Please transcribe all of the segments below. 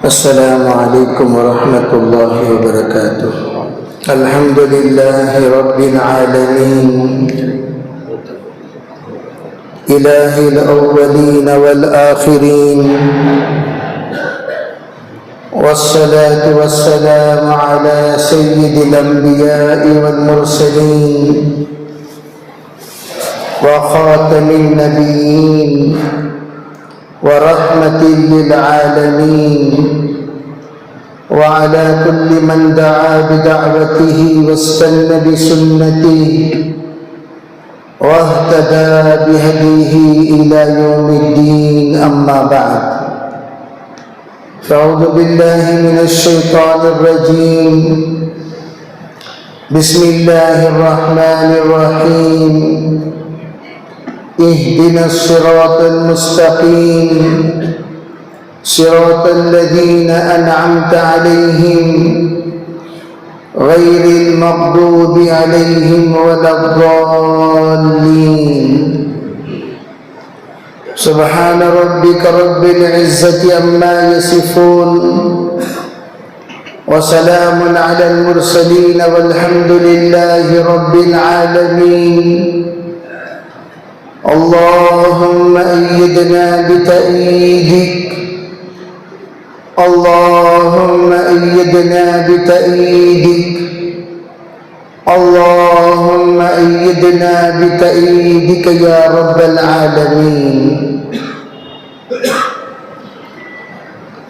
السلام علیکم ورحمۃ اللہ وبرکاتہ۔ الحمد للہ رب العالمین، الہ الاولین والآخرین، والصلاة والسلام علی سید الانبیاء والمرسلین وخاتم النبیین ورحمة للعالمين، وعلى كل من دعا بدعوته واستنى بسنته واهتدى بهديه إلى يوم الدين، أما بعد، فأعوذ بالله من الشيطان الرجيم، بسم الله الرحمن الرحيم، اهدنا الصراط المستقيم صراط الذين أنعمت عليهم غير المغضوب عليهم ولا الضالين۔ سبحان ربك رب العزة عما يصفون، وسلام على المرسلين والحمد لله رب العالمين۔ اللهم أيدنا بتأييدك، اللهم أيدنا بتأييدك، اللهم أيدنا بتأييدك يا رب العالمين۔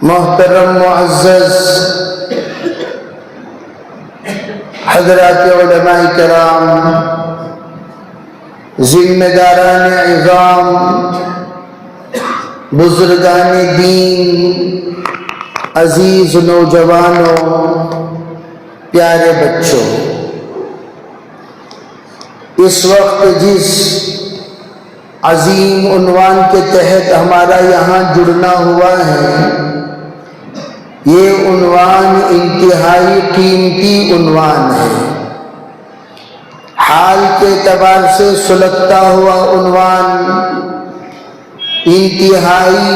محترم معزز حضرات علماء کرام، ذمہ داران عظام، بزرگان دین، عزیز نوجوانوں، پیارے بچوں، اس وقت جس عظیم عنوان کے تحت ہمارا یہاں جڑنا ہوا ہے، یہ عنوان انتہائی قیمتی عنوان ہے، حال کے اعتبار سے سلگتا ہوا عنوان، انتہائی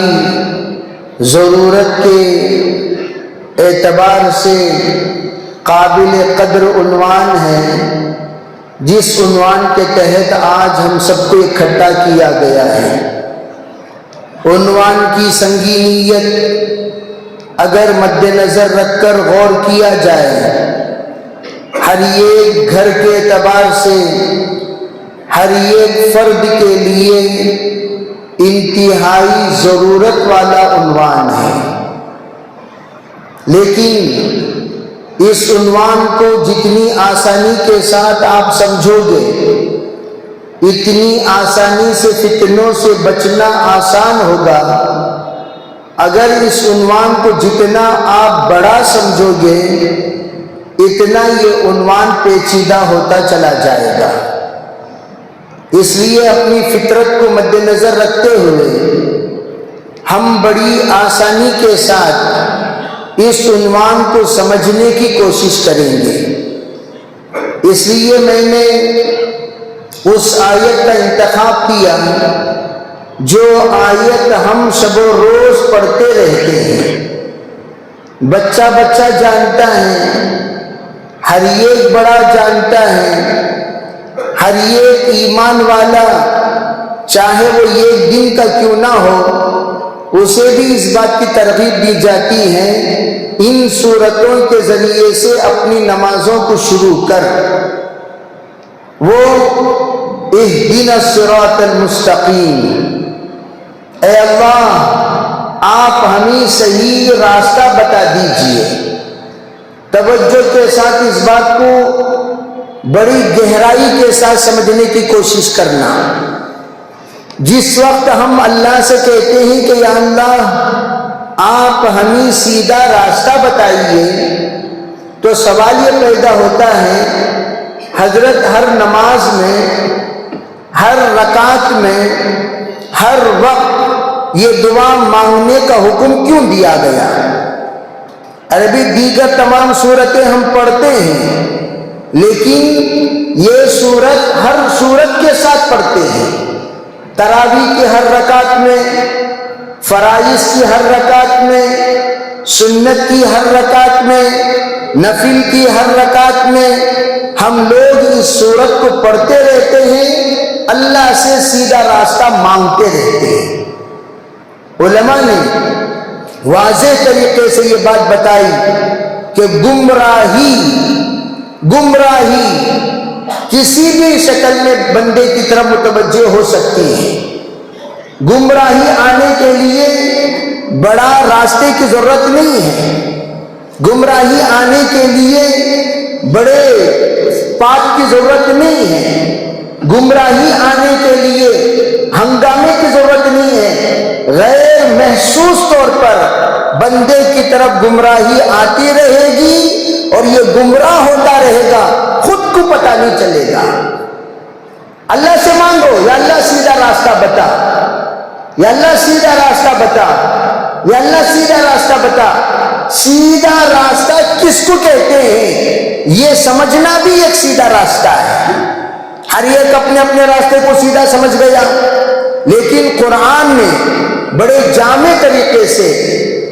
ضرورت کے اعتبار سے قابل قدر عنوان ہے، جس عنوان کے تحت آج ہم سب کو اکٹھا کیا گیا ہے۔ عنوان کی سنگینیت اگر مد نظر رکھ کر غور کیا جائے، ہر ایک گھر کے اعتبار سے، ہر ایک فرد کے لیے انتہائی ضرورت والا عنوان ہے، لیکن اس عنوان کو جتنی آسانی کے ساتھ آپ سمجھو گے، اتنی آسانی سے فتنوں سے بچنا آسان ہوگا۔ اگر اس عنوان کو جتنا آپ بڑا سمجھو گے، اتنا یہ عنوان پیچیدہ ہوتا چلا جائے گا۔ اس لیے اپنی فطرت کو مد نظر رکھتے ہوئے ہم بڑی آسانی کے ساتھ اس عنوان کو سمجھنے کی کوشش کریں گے۔ اس لیے میں نے اس آیت کا انتخاب کیا جو آیت ہم شب و روز پڑھتے رہتے ہیں، بچہ بچہ جانتا ہے، ہر ایک بڑا جانتا ہے، ہر ایک ایمان والا چاہے وہ ایک دن کا کیوں نہ ہو، اسے بھی اس بات کی ترغیب دی جاتی ہے ان سورتوں کے ذریعے سے اپنی نمازوں کو شروع کر۔ وہ اہدنا الصراط المستقیم، اے اللہ آپ ہمیں صحیح راستہ بتا دیجئے۔ توجہ کے ساتھ اس بات کو بڑی گہرائی کے ساتھ سمجھنے کی کوشش کرنا۔ جس وقت ہم اللہ سے کہتے ہیں کہ یا اللہ آپ ہمیں سیدھا راستہ بتائیے، تو سوال یہ پیدا ہوتا ہے، حضرت ہر نماز میں، ہر رکعت میں، ہر وقت یہ دعا مانگنے کا حکم کیوں دیا گیا؟ عربی دیگر تمام صورتیں ہم پڑھتے ہیں، لیکن یہ صورت ہر صورت کے ساتھ پڑھتے ہیں۔ تراویح کی ہر رکعت میں، فرائض کی ہر رکعت میں، سنت کی ہر رکعت میں، نفل کی ہر رکعت میں ہم لوگ اس سورت کو پڑھتے رہتے ہیں، اللہ سے سیدھا راستہ مانگتے رہتے ہیں۔ علماء نے واضح طریقے سے یہ بات بتائی کہ گمراہی کسی بھی شکل میں بندے کی طرف متوجہ ہو سکتی ہے۔ گمراہی آنے کے لیے بڑا راستے کی ضرورت نہیں ہے، گمراہی آنے کے لیے بڑے پات کی ضرورت نہیں ہے، گمراہی آنے کے لیے ہنگامے کی ضرورت نہیں ہے۔ غیر محسوس طور پر بندے کی طرف گمراہی آتی رہے گی اور یہ گمراہ ہوتا رہے گا، خود کو پتہ نہیں چلے گا۔ اللہ سے مانگو، یا اللہ سیدھا راستہ بتا، یا اللہ سیدھا راستہ بتا، یا اللہ سیدھا راستہ بتا۔ سیدھا راستہ کس کو کہتے ہیں یہ سمجھنا بھی ایک سیدھا راستہ ہے۔ ہر ایک اپنے اپنے راستے کو سیدھا سمجھ گیا، لیکن قرآن نے بڑے جامع طریقے سے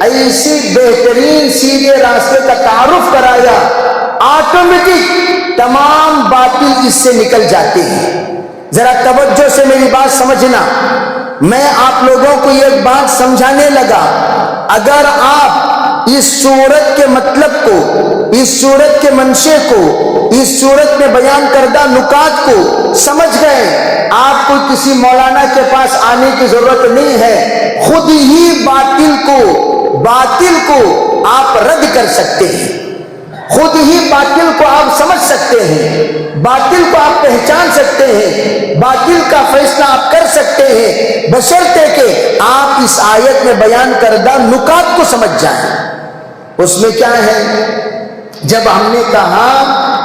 ایسی بہترین سیدھے راستے کا تعارف کرایا، آٹومیٹک تمام باطل اس سے نکل جاتے ہیں۔ ذرا توجہ سے میری بات سمجھنا، میں آپ لوگوں کو یہ بات سمجھانے لگا، اگر آپ اس سورت کے مطلب کو، اس سورت کے منشے کو، اس سورت میں بیان کردہ نکات کو سمجھ گئے، آپ کو کسی مولانا کے پاس آنے کی ضرورت نہیں ہے، خود ہی باطل کو آپ رد کر سکتے ہیں، خود ہی باطل کو آپ سمجھ سکتے ہیں، باطل کو آپ پہچان سکتے ہیں، باطل کا فیصلہ آپ کر سکتے ہیں، بشرطے کہ آپ اس آیت میں بیان کردہ نکات کو سمجھ جائیں۔ اس میں کیا ہے؟ جب ہم نے کہا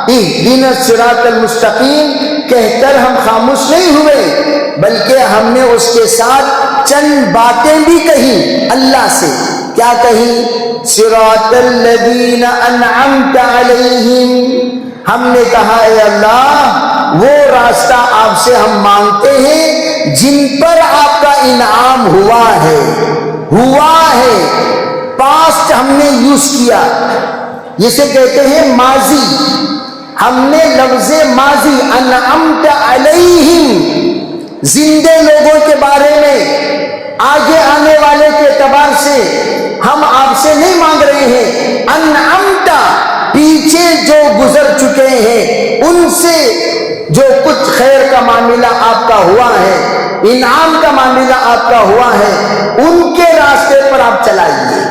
اہدنا الصراط المستقیم کہہ کر ہم خاموش نہیں ہوئے، بلکہ ہم نے اس کے ساتھ چند باتیں بھی کہیں اللہ سے۔ کیا کہیں؟ صراط الذین انعمت علیہم، ہم نے کہا اے اللہ وہ راستہ آپ سے ہم مانگتے ہیں جن پر آپ کا انعام ہوا ہے۔ پاسٹ ہم نے یوز کیا، جسے کہتے ہیں ماضی، ہم نے لفظ ماضی انعمت علیہم زندہ لوگوں کے بارے میں، آگے آنے والے کے اعتبار سے ہم آپ سے نہیں مانگ رہے ہیں، انعمت پیچھے جو گزر چکے ہیں ان سے جو کچھ خیر کا معاملہ آپ کا ہوا ہے، انعام کا معاملہ آپ کا ہوا ہے، ان کے راستے پر آپ چلائیے۔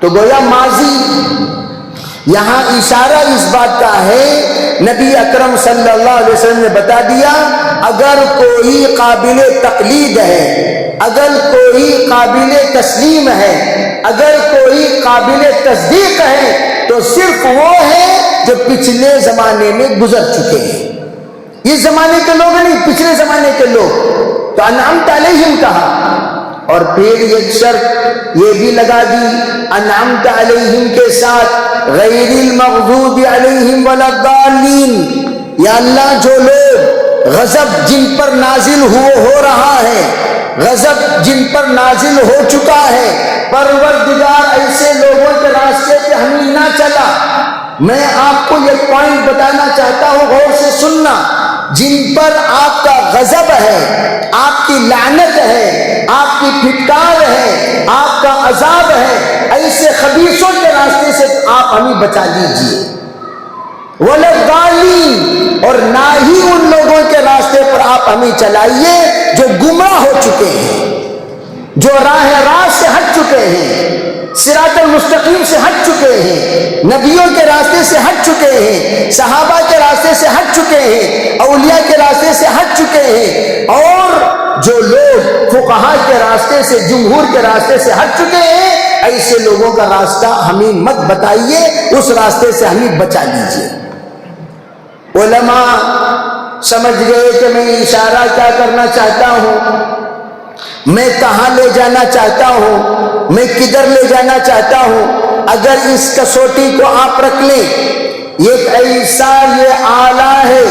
تو گویا ماضی، یہاں اشارہ اس بات کا ہے، نبی اکرم صلی اللہ علیہ وسلم نے بتا دیا اگر کوئی قابل تقلید ہے، اگر کوئی قابل تسلیم ہے، اگر کوئی قابل تصدیق ہے تو صرف وہ ہے جو پچھلے زمانے میں گزر چکے ہیں، اس زمانے کے لوگ نہیں، پچھلے زمانے کے لوگ۔ تو انعمت علیہم کہا، اور پھر ایک شرط یہ بھی لگا دی انعمت علیہم کے ساتھ غیر المغضوب علیہم ولا الضالین، یا اللہ جو لوگ غضب جن پر نازل ہو رہا ہے، غضب جن پر نازل ہو چکا ہے، پروردگار ایسے لوگوں کے راستے پہ ہمیں نہ چلا۔ میں آپ کو یہ پوائنٹ بتانا چاہتا ہوں، غور سے سننا، جن پر آپ کا غضب ہے، آپ کی لعنت ہے، آپ کی پھٹکار ہے، آپ کا عذاب ہے، ایسے خبیثوں کے راستے سے آپ ہمیں بچا لیجیے۔ وَلَا الضَّالِّينَ، اور نہ ہی ان لوگوں کے راستے پر آپ ہمیں چلائیے جو گمراہ ہو چکے ہیں، جو راہ راست سے ہٹ چکے ہیں، صراط المستقیم سے ہٹ چکے ہیں، نبیوں کے راستے سے ہٹ چکے ہیں، صحابہ کے راستے سے ہٹ چکے ہیں، اولیاء کے راستے سے ہٹ چکے ہیں، اور جو لوگ فقہا کے راستے سے، جمہور کے راستے سے ہٹ چکے ہیں، ایسے لوگوں کا راستہ ہمیں مت بتائیے، اس راستے سے ہمیں بچا لیجیے۔ علماء سمجھ گئے کہ میں اشارہ کیا کرنا چاہتا ہوں، میں کہاں لے جانا چاہتا ہوں، میں کدھر لے جانا چاہتا ہوں۔ اگر اس کسوٹی کو آپ رکھ لیں، ایک ایسا یہ آلہ ہے،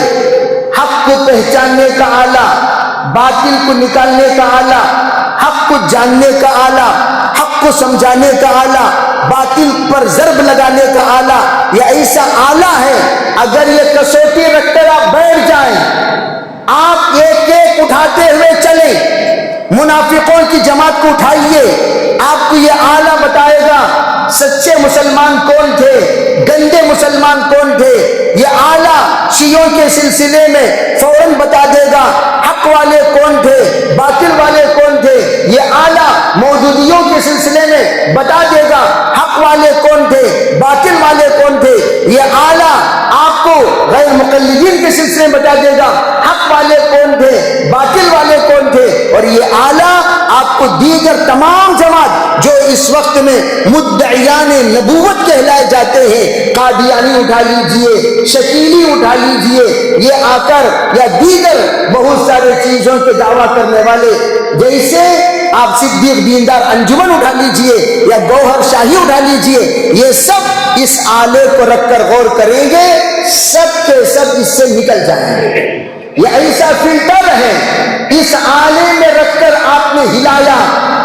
حق کو پہچاننے کا آلہ، باطل کو نکالنے کا آلہ، حق کو جاننے کا آلہ، حق کو سمجھانے کا آلہ، باطل پر ضرب لگانے کا آلہ، یہ ایسا آلہ ہے اگر یہ کسوٹی رکھ کر آپ بیٹھ جائیں، آپ ایک ایک اٹھاتے ہوئے چلیں، منافقوں کی جماعت کو اٹھائیے، آپ کو یہ آلہ بتائے گا سچے مسلمان کون تھے، گندے مسلمان کون تھے۔ یہ آلہ شیعوں کے سلسلے میں فوراً بتا دے گا حق والے کون تھے، باطل والے کون تھے۔ یہ آلہ موجودیوں کے سلسلے میں بتا دے گا حق والے کون تھے، باطل والے کون تھے۔ یہ آلہ آپ کو غیر مقلدین کے سلسلے میں بتا دے گا حق والے کون تھے، باطل والے کون تھے۔ اور یہ آلہ آپ کو دیگر تمام جماعت جو اس وقت میں مدعیان نبوت کہلائے جاتے ہیں، قادیانی اٹھا لیجئے، شکیلی اٹھا لیجئے، یہ آ کر یا دیگر بہت سارے چیزوں کے دعویٰ کرنے والے، جیسے آپ صدیق دیندار انجمن اٹھا لیجئے یا گوہر شاہی اٹھا لیجئے، یہ سب اس آلے کو رکھ کر غور کریں گے، سب کے سب اس سے نکل جائیں گے۔ یہ ایسا فلٹر ہے، اس آلے میں رکھ کر آپ نے ہلایا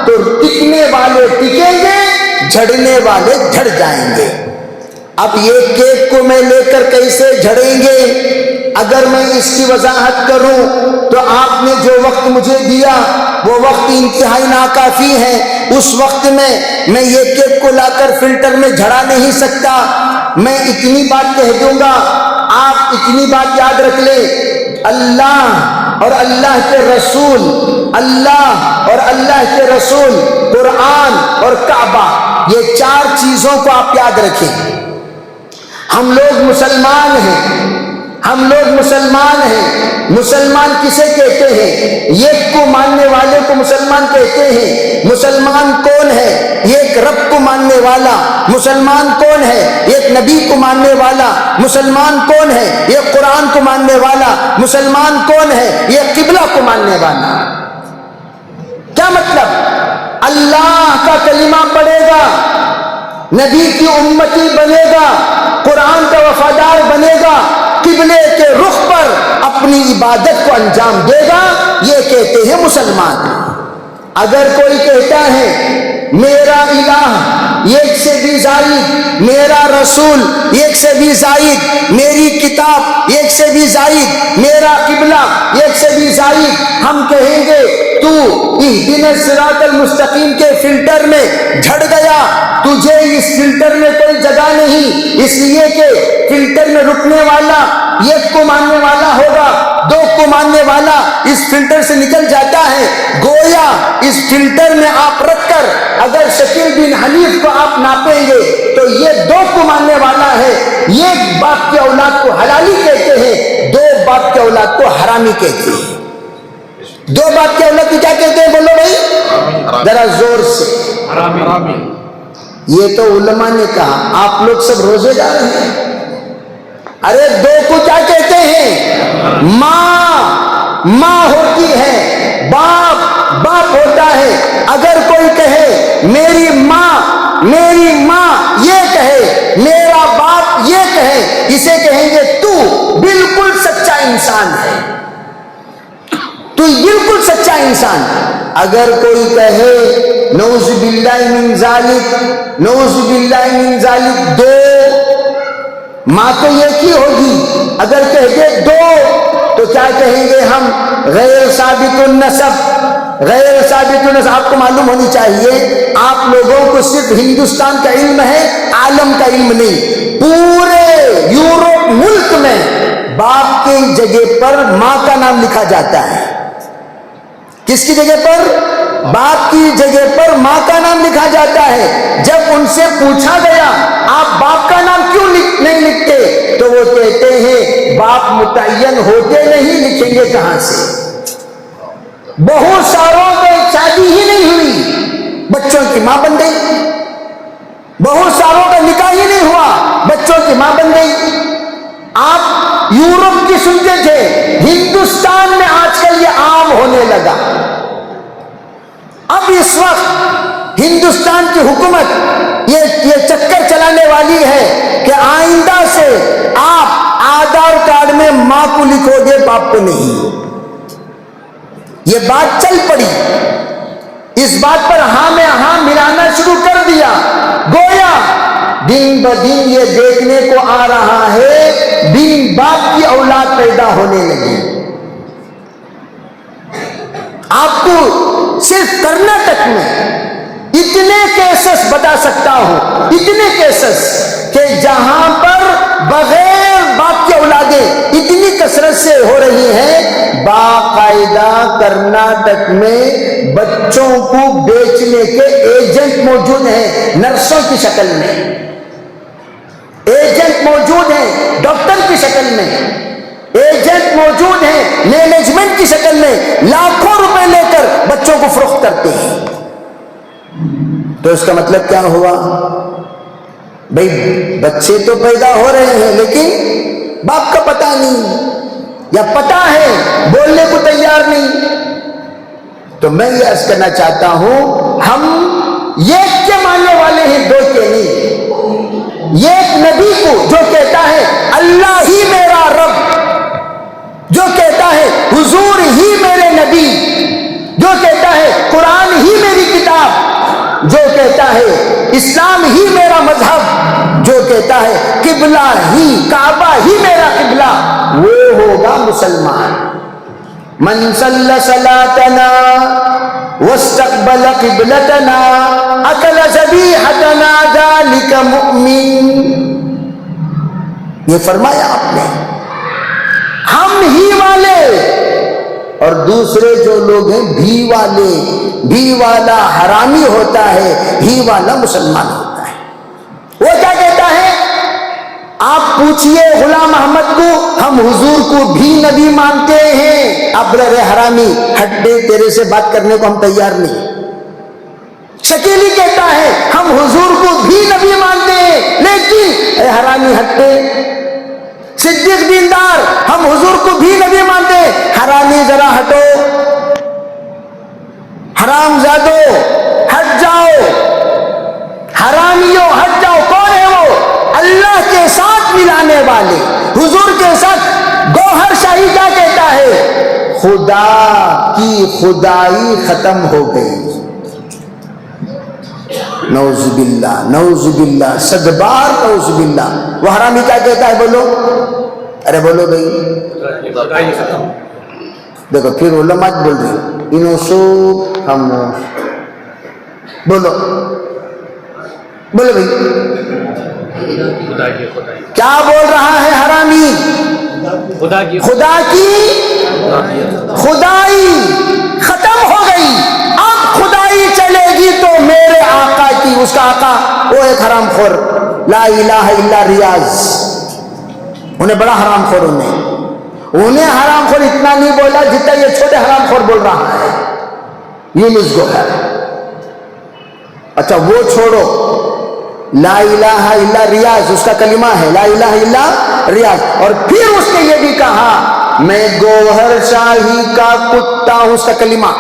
تو ٹکنے والے ٹکیں گے، جھڑنے والے جھڑ جائیں گے۔ اب یہ کیک کو میں لے کر کیسے جھڑیں گے؟ اگر میں اس کی وضاحت کروں تو آپ نے جو وقت مجھے دیا وہ وقت انتہائی ناکافی ہے۔ اس وقت میں یہ کیک کو لا کر فلٹر میں جھڑا نہیں سکتا۔ میں اتنی بات کہہ دوں گا، آپ اتنی بات یاد رکھ لیں، اللہ اور اللہ کے رسول، اللہ اور اللہ کے رسول، قرآن اور کعبہ، یہ چار چیزوں کو آپ یاد رکھیں۔ ہم لوگ مسلمان ہیں، ہم لوگ مسلمان ہیں۔ مسلمان کسے کہتے ہیں؟ ایک کو ماننے والے کو مسلمان کہتے ہیں۔ مسلمان کون ہے؟ ایک رب کو ماننے والا۔ مسلمان کون ہے؟ ایک نبی کو ماننے والا۔ مسلمان کون ہے؟ ایک قرآن کو ماننے والا۔ مسلمان کون ہے؟ ایک قبلہ کو ماننے والا۔ کیا مطلب؟ اللہ کا کلمہ پڑھے گا، نبی کی امتی بنے گا، قرآن کا وفادار بنے گا، قبلے کے رخ پر اپنی عبادت کو انجام دے گا، یہ کہتے ہیں مسلمان۔ اگر کوئی کہتا ہے میرا الہ ایک سے بھی زائد، میرا رسول ایک سے بھی زائد، میری کتاب ایک سے بھی زائد، میرا قبلہ ایک سے بھی زائد، ہم کہیں گے تو اہدنا الصراط المستقیم کے فلٹر میں جھڑ گیا، تجھے اس فلٹر میں کوئی جگہ نہیں، اس لیے کہ فلٹر میں رکنے والا ایک کو ماننے والا ہوگا، دو کو ماننے والا اس فلٹر سے نکل جاتا ہے۔ گویا اس فلٹر میں آپ رکھ کر اگر شکیل بن حنیف کو آپ ناپیں گے تو یہ دو کو ماننے والا ہے، ایک باپ کی اولاد کو حلالی کہتے ہیں، دو باپ کی اولاد کو حرامی کہتے ہیں۔ دو باپ کی اولاد کو کیا کہتے ہیں؟ بولو بھائی ذرا زور سے۔ حرامی۔ یہ تو علماء نے کہا، آپ لوگ سب روزے دار ہیں۔ ارے دو کو کیا کہتے ہیں؟ ماں ہوتی ہے، باپ ہوتا ہے۔ اگر کوئی کہے میری ماں یہ کہے، میرا باپ یہ کہے، اسے کہیں گے تو بالکل سچا انسان ہے، تو بالکل سچا انسان۔ اگر کوئی کہے نعوذ باللہ من ذالک، نعوذ باللہ من ذالک، دو ماں تو ایک ہی ہوگی، اگر کہہ دے دو تو کیا کہیں گے ہم؟ غیر ثابت النسب، غیر ثابت النسب۔ آپ کو معلوم ہونی چاہیے آپ لوگوں کو صرف ہندوستان کا علم ہے، عالم کا علم نہیں۔ پورے یورپ ملک میں باپ کی جگہ پر ماں کا نام لکھا جاتا ہے۔ کس کی جگہ پر؟ باپ کی جگہ پر ماں کا نام لکھا جاتا ہے۔ جب ان سے پوچھا گیا آپ باپ کا نام کیوں نہیں لکھتے تو وہ کہتے ہیں باپ متعین ہوتے نہیں، لکھیں گے کہاں سے؟ بہت ساروں میں شادی ہی نہیں ہوئی، بچوں کی ماں بن گئی۔ بہت ساروں کا نکاح ہی نہیں ہوا، بچوں کی ماں بن گئی۔ آپ یورپ کی سنتے تھے، ہندوستان میں آج کل یہ عام ہونے لگا۔ اب اس وقت ہندوستان کی حکومت یہ چکر چلانے والی ہے کہ آئندہ سے آپ آدھار کارڈ میں ماں کو لکھو گے، باپ کو نہیں۔ یہ بات چل پڑی، اس بات پر ہاں میں ہاں ملانا شروع کر دیا۔ گویا دن بدن یہ دیکھنے کو آ رہا ہے بن باپ کی اولاد پیدا ہونے لگی. آپ کو صرف کرناٹک میں اتنے کیسز بتا سکتا ہوں، اتنے کیسز کہ جہاں پر بغیر باپ کی اولادیں اتنی کثرت سے ہو رہی ہیں، باقاعدہ کرناٹک میں بچوں کو بیچنے کے ایجنٹ موجود ہیں، نرسوں کی شکل میں ایجنٹ موجود ہیں، ڈاکٹر کی شکل میں ایجنٹ موجود ہیں، مینجمنٹ کی شکل میں لاکھوں روپے لے کر بچوں کو فروخت کرتے ہیں. تو اس کا مطلب کیا ہوا؟ بھئی بچے تو پیدا ہو رہے ہیں لیکن باپ کا پتہ نہیں، یا پتہ ہے بولنے کو تیار نہیں. تو میں یہ عرض کرنا چاہتا ہوں، ہم ایک کے ماننے والے ہیں، دو کے نہیں. ایک نبی کو جو کہتا ہے اللہ ہی میرا رب، جو کہتا ہے حضور ہی میرے نبی، جو کہتا ہے قرآن ہی میری کتاب، جو کہتا ہے اسلام ہی میرا مذہب، جو کہتا ہے قبلہ ہی کعبہ ہی میرا قبلہ، وہ ہوگا مسلمان. من صلی صلاتنا واستقبل قبلتنا اکل ذبیحتنا ذلک مؤمن. یہ فرمایا آپ نے. ہم ہی والے اور دوسرے جو لوگ ہیں بھی والے. بھی والا حرامی ہوتا ہے، ہی والا مسلمان ہوتا ہے. وہ کیا کہتا ہے؟ آپ پوچھئے غلام احمد کو، ہم حضور کو بھی نبی مانتے ہیں. اب رے حرامی ہٹ دے، تیرے سے بات کرنے کو ہم تیار نہیں. شکیلی کہتا ہے ہم حضور کو بھی نبی مانتے ہیں لیکن اے حرامی ہٹ دے. صدیق دیندار ہم حضور کو بھی نبی مانتے ہیں، حرامی ذرا ہٹو، حرام زادو ہٹ جاؤ، حرامیوں ہٹ جاؤ. کون ہے وہ؟ اللہ کے ساتھ ملانے والے. حضور کے ساتھ گوہر شاہی کیا کہتا ہے؟ خدا کی خدائی ختم ہو گئی. نعوذ باللہ، نعوذ باللہ، صد بار نعوذ باللہ. وہ حرامی کیا کہتا ہے؟ بولو، ارے بولو بھائی. دیکھو پھر علماء بول رہے انہوں سو ہم بولو بولو بھائی. کیا بول رہا ہے حرامی؟ خدا کی خدائی ختم ہو گئی. اب خدائی چلے گی تو میرے آقا کی. اس کا آقا وہ ایک حرام خور، لا الہ الا ریاض. انہیں بڑا حرام خور، انہیں حرام خور اتنا نہیں بولا جتنا یہ چھوٹے حرام خور بول رہا ہے، یونس گوہر. اچھا وہ چھوڑو، لا الہ الا ریاض اس کا کلمہ ہے، لا الہ الا ریاض. اور پھر اس نے یہ بھی کہا میں گوہر شاہی کا کتا ہوں. اس کا کلمہ،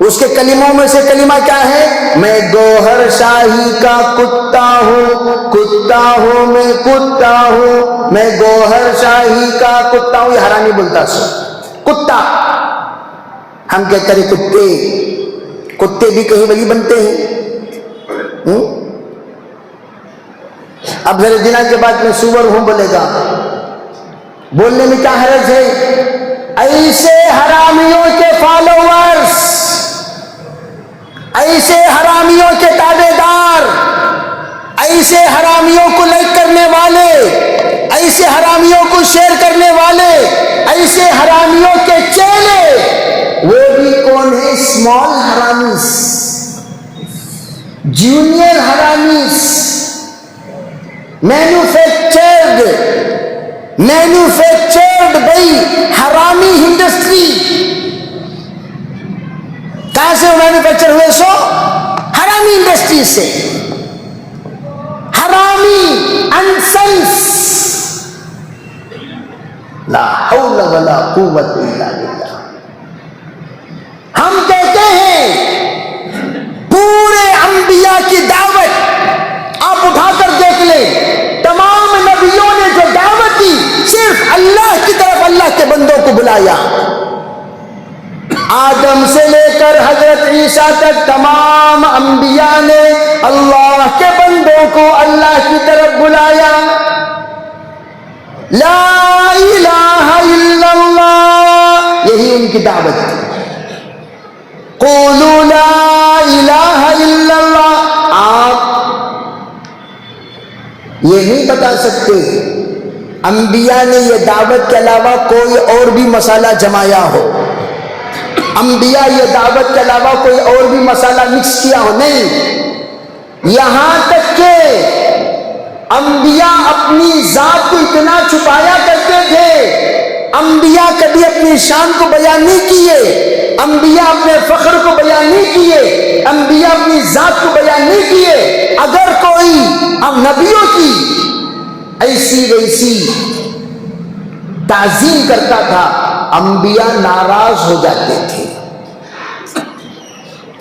اس کے کلموں میں سے کلمہ کیا ہے؟ میں گوہر شاہی کا کتا ہوں، کتا ہوں میں، کتا ہوں میں، گوہر شاہی کا کتا ہوں. یہ حرامی بولتا سو کتا. ہم کہتے ہیں کتے، کتے بھی کہیں ولی بنتے ہیں. اب ذرا دنوں کے بعد میں سور ہوں بولے گا، بولنے میں کیا حرج ہے؟ ایسے حرامیوں کے فالوورز، ایسے حرامیوں کے تابع دار، ایسے حرامیوں کو لائک کرنے والے، ایسے حرامیوں کو شیئر کرنے والے، ایسے حرامیوں کے چیلے، وہ بھی کون ہے؟ اسمال حرامیز، جونیئر حرامیز، مینوفیکچرڈ بھائی حرامی انڈسٹری. کہاں سے مینوفیکچر ہوئے؟ سو حرامی انڈسٹری سے. حرامی انسنس، لا حول ولا قوت الا باللہ. ہم کہتے ہیں پورے انبیاء کی دعوت آپ اٹھا کر دیکھ لیں، تمام نبیوں نے جو دعوت دی صرف اللہ کی طرف اللہ کے بندوں کو بلایا. آدم سے لے کر حضرت عیسیٰ تک تمام انبیاء نے اللہ کے بندوں کو اللہ دعوت دی. قولوا لا الہ الا اللہ. آپ یہ نہیں بتا سکتے انبیاء نے یہ دعوت کے علاوہ کوئی اور بھی مسالہ جمایا ہو, انبیاء یہ دعوت کے علاوہ کوئی اور بھی مسالہ مکس کیا ہو. نہیں, یہاں تک کہ انبیاء اپنی ذات کو اتنا چھپایا کرتے تھے, انبیاء کبھی اپنی شان کو بیان نہیں کیے, انبیاء اپنے فخر کو بیان نہیں کیے, انبیاء اپنی ذات کو بیان نہیں کیے. اگر کوئی نبیوں کی ایسی ویسی تعظیم کرتا تھا, انبیاء ناراض ہو جاتے تھے.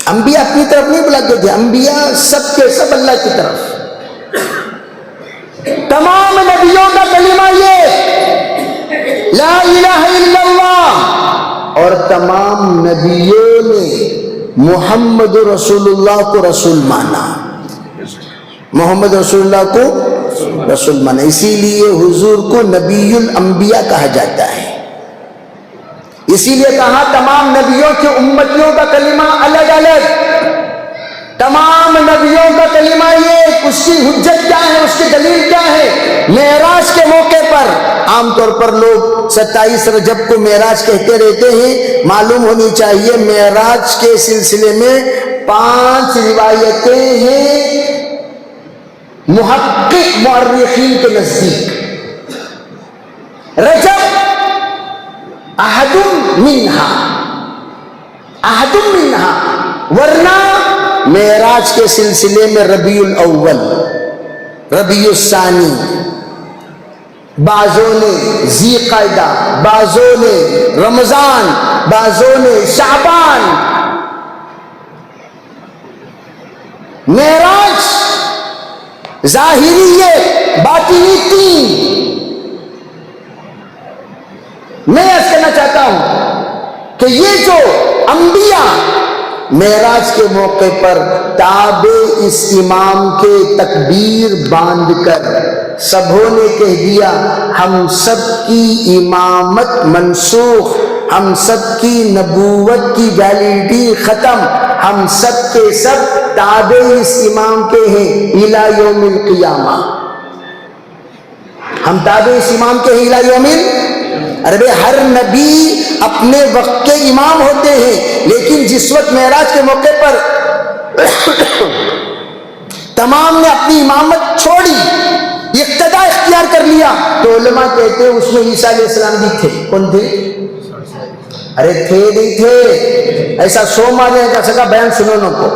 انبیاء اپنی طرف نہیں بلاتے تھے, انبیاء سب کے سب اللہ کی طرف. تمام نبیوں کا کلمہ یہ لا الہ الا اللہ, اور تمام نبیوں نے محمد رسول اللہ کو رسول مانا, محمد رسول اللہ کو رسول مانا. اسی لیے حضور کو نبی الانبیاء کہا جاتا ہے. اسی لیے کہا تمام نبیوں کی امتیوں کا کلمہ الگ الگ, تمام نبیوں کا کلمہ یہ, اس کی حجت کیا ہے, اس کی دلیل کیا ہے. معراج کے موقع پر عام طور پر لوگ 27 رجب کو معراج کہتے رہتے ہیں. معلوم ہونی چاہیے معراج کے سلسلے میں 5 روایتیں ہیں محقق مورخین کے نزدیک. رجب احد منہا, ورنہ معراج کے سلسلے میں ربیع الاول, ربیع الثانی, بعضوں نے ذی قعدہ, بعضوں نے رمضان, بعضوں نے شعبان. معراج ظاہری یہ, باطنی 3. میں عرض کرنا چاہتا ہوں کہ یہ جو انبیاء معراج کے موقع پر تابع اس امام کے تکبیر باندھ کر سبوں نے کہہ دیا ہم سب کی امامت منسوخ, ہم سب کی نبوت کی ویلیڈیٹی ختم, ہم سب کے سب تابع اس امام کے ہیں الی یوم القیامہ, ہم تابع اس امام کے ہیں الی یوم. ارے ہر نبی اپنے وقت کے امام ہوتے ہیں, لیکن جس وقت معراج کے موقع پر تمام نے اپنی امامت چھوڑی, اقتدا اختیار کر لیا, تو علماء کہتے ہیں اس میں عیسیٰ علیہ السلام بھی تھے. کون تھے؟ ارے تھے نہیں تھے, ایسا سو ماریاں کا سکا بیان سنو نو کو,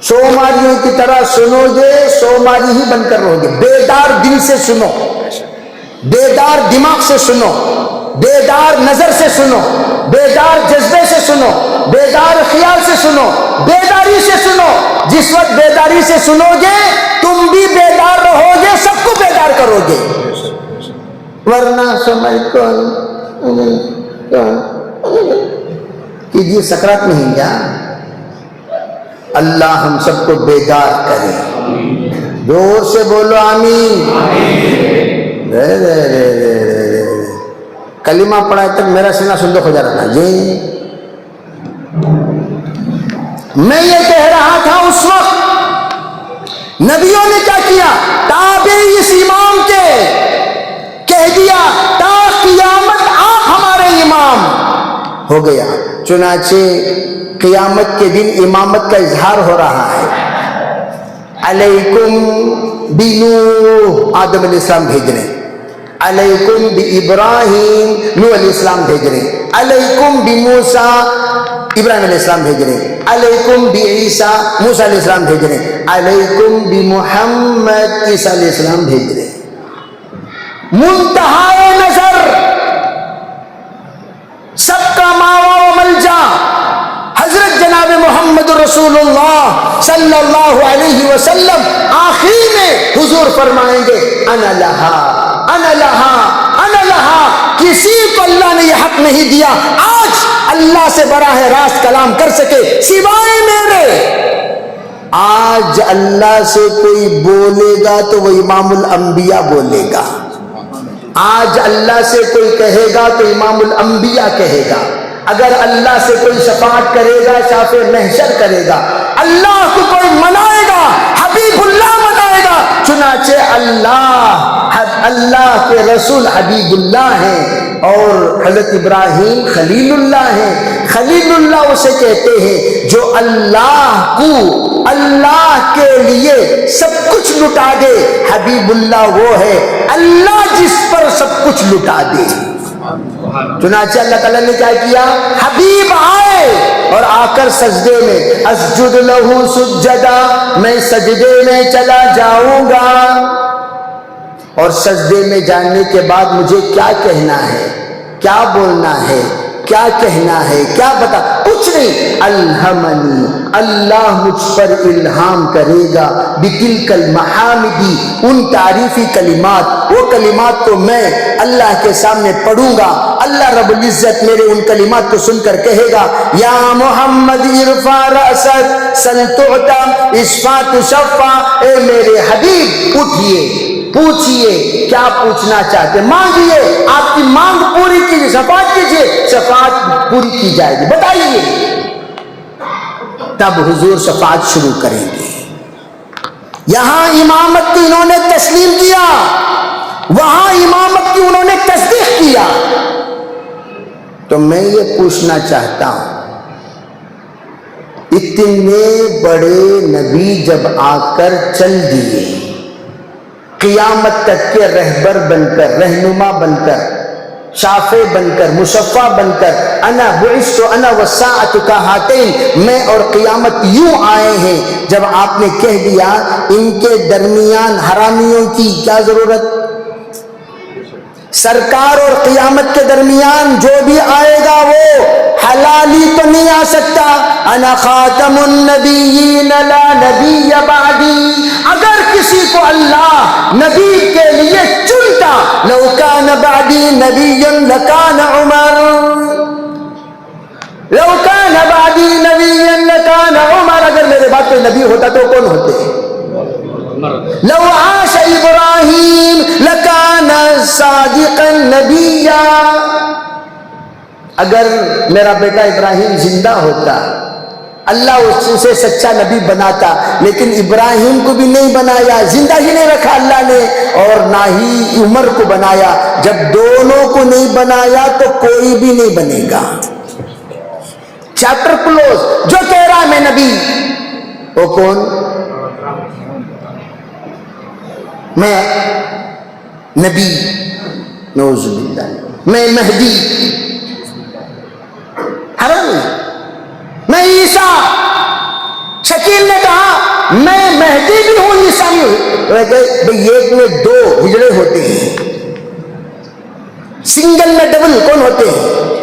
سو ماریوں کی طرح سنو گے سو ماری ہی بن کر رہو گے. بیدار دل سے سنو, بیدار دماغ سے سنو, بیدار نظر سے سنو, بیدار جذبے سے سنو, بیدار خیال سے سنو, بیداری سے سنو. جس وقت بیداری سے سنو گے تم بھی بیدار رہو گے, سب کو بیدار کرو گے. ورنہ سمجھ کون کیجیے سکرات نہیں کیا. اللہ ہم سب کو بیدار کرے. زور سے بولو آمین. کلمہ پڑھائے تک میرا سینہ صندوق ہو جا رہا تھا جی. میں یہ کہہ رہا تھا اس وقت نبیوں نے کیا کیا, تابع اس امام کے کہہ دیا تا قیامت آپ ہمارے امام ہو گیا. چنانچہ قیامت کے دن امامت کا اظہار ہو رہا ہے. علیکم بنوح, آدم علیہ السلام بھیج رہے, علیکم بابراہیم, نوح علیہ السلام بھیج رہے, علیکم بموسیٰ, ابراہیم علیہ السلام بھیج رہے, علیکم بعیسیٰ, موسیٰ علیہ السلام بھیج رہے, علیکم بمحمد, عیسیٰ علیہ السلام بھیج رہے. منتہائے نظر, سب کا ماوا و ملجا حضرت جناب محمد رسول اللہ صلی اللہ علیہ وسلم. آخری میں حضور فرمائیں گے انا لہا انا لہا انا لہا. کسی کو اللہ نے یہ حق نہیں دیا آج اللہ سے براہ راست کلام کر سکے سوائے میرے. آج اللہ سے کوئی بولے گا تو وہ امام الانبیاء بولے گا, آج اللہ سے کوئی کہے گا تو امام الانبیاء کہے گا, اگر اللہ سے کوئی شفاعت کرے گا شافع محشر کرے گا، اللہ کو کوئی منائے گا حبیب اللہ منائے گا، چنانچہ اللہ کے رسول حبیب اللہ ہیں اور حضرت ابراہیم خلیل اللہ ہیں۔ خلیل اللہ اسے کہتے ہیں جو اللہ کے لیے سب کچھ لٹا دے، حبیب اللہ وہ ہے اللہ جس پر سب کچھ لٹا دے۔ چنانچہ اللہ تعالیٰ نے کیا کیا، حبیب آئے اور آ کر سجدے میں، اسجد لہو سجدا، میں سجدے میں چلا جاؤں گا، اور سجدے میں جانے کے بعد مجھے کیا کہنا ہے، کیا بولنا ہے، کیا کہنا ہے، کیا بتا، کچھ نہیں، الہمنی، اللہ مجھ پر الہام کرے گا، بتلک المحامدی، ان تعریفی کلمات، وہ کلمات تو میں اللہ کے سامنے پڑھوں گا، اللہ رب العزت میرے ان کلمات کو سن کر کہے گا، یا محمد ارفع رأسک سل تعطا اشفع تشفع، اے میرے حبیب اٹھئے، پوچھئے، کیا پوچھنا چاہتے، مانگیے، آپ کی مانگ پوری کیجیے، شفاعت کیجیے، شفاعت پوری کی جائے گی، بتائیے، تب حضور شفاعت شروع کریں گے۔ یہاں امامت کی انہوں نے تسلیم کیا، وہاں امامت کی انہوں نے تصدیق کیا، تو میں یہ پوچھنا چاہتا ہوں، اتنے بڑے نبی جب آ کر چل دیے، قیامت تک کے رہبر بن کر، رہنما بن کر، شافع بن کر، مشفع بن کر، انا بعثت انا والساعۃ کہاتین، میں اور قیامت یوں آئے ہیں، جب آپ نے کہہ دیا ان کے درمیان حرامیوں کی کیا ضرورت، سرکار اور قیامت کے درمیان جو بھی آئے گا وہ حلالی تو نہیں آ سکتا، انا خاتم النبیین لا نبی بعدی، اگر کسی کو اللہ نبی کے لیے چنتا، لو کان بعدی نبی لکان عمر، لو کان بعدی نبی لکان عمر، اگر میرے بعد کوئی نبی ہوتا تو کون ہوتے، لو عاش ابراہیم لکان صادقا نبیا، اگر میرا بیٹا ابراہیم زندہ ہوتا اللہ اسے سچا نبی بناتا، لیکن ابراہیم کو بھی نہیں بنایا، زندہ ہی نہیں رکھا اللہ نے، اور نہ ہی عمر کو بنایا، جب دونوں کو نہیں بنایا تو کوئی بھی نہیں بنے گا، چیپٹر کلوز۔ جو کہہ رہا ہے میں نبی، وہ کون، میں نبی، نعوذ باللہ، میں مہدی، حرام، میں عیسیٰ، شکیل نے کہا میں مہدی بھی ہوں عیسیٰ بھی ہوں، بھئی ایک میں دو ہجڑے ہوتے ہیں، سنگل میں ڈبل کون ہوتے ہیں،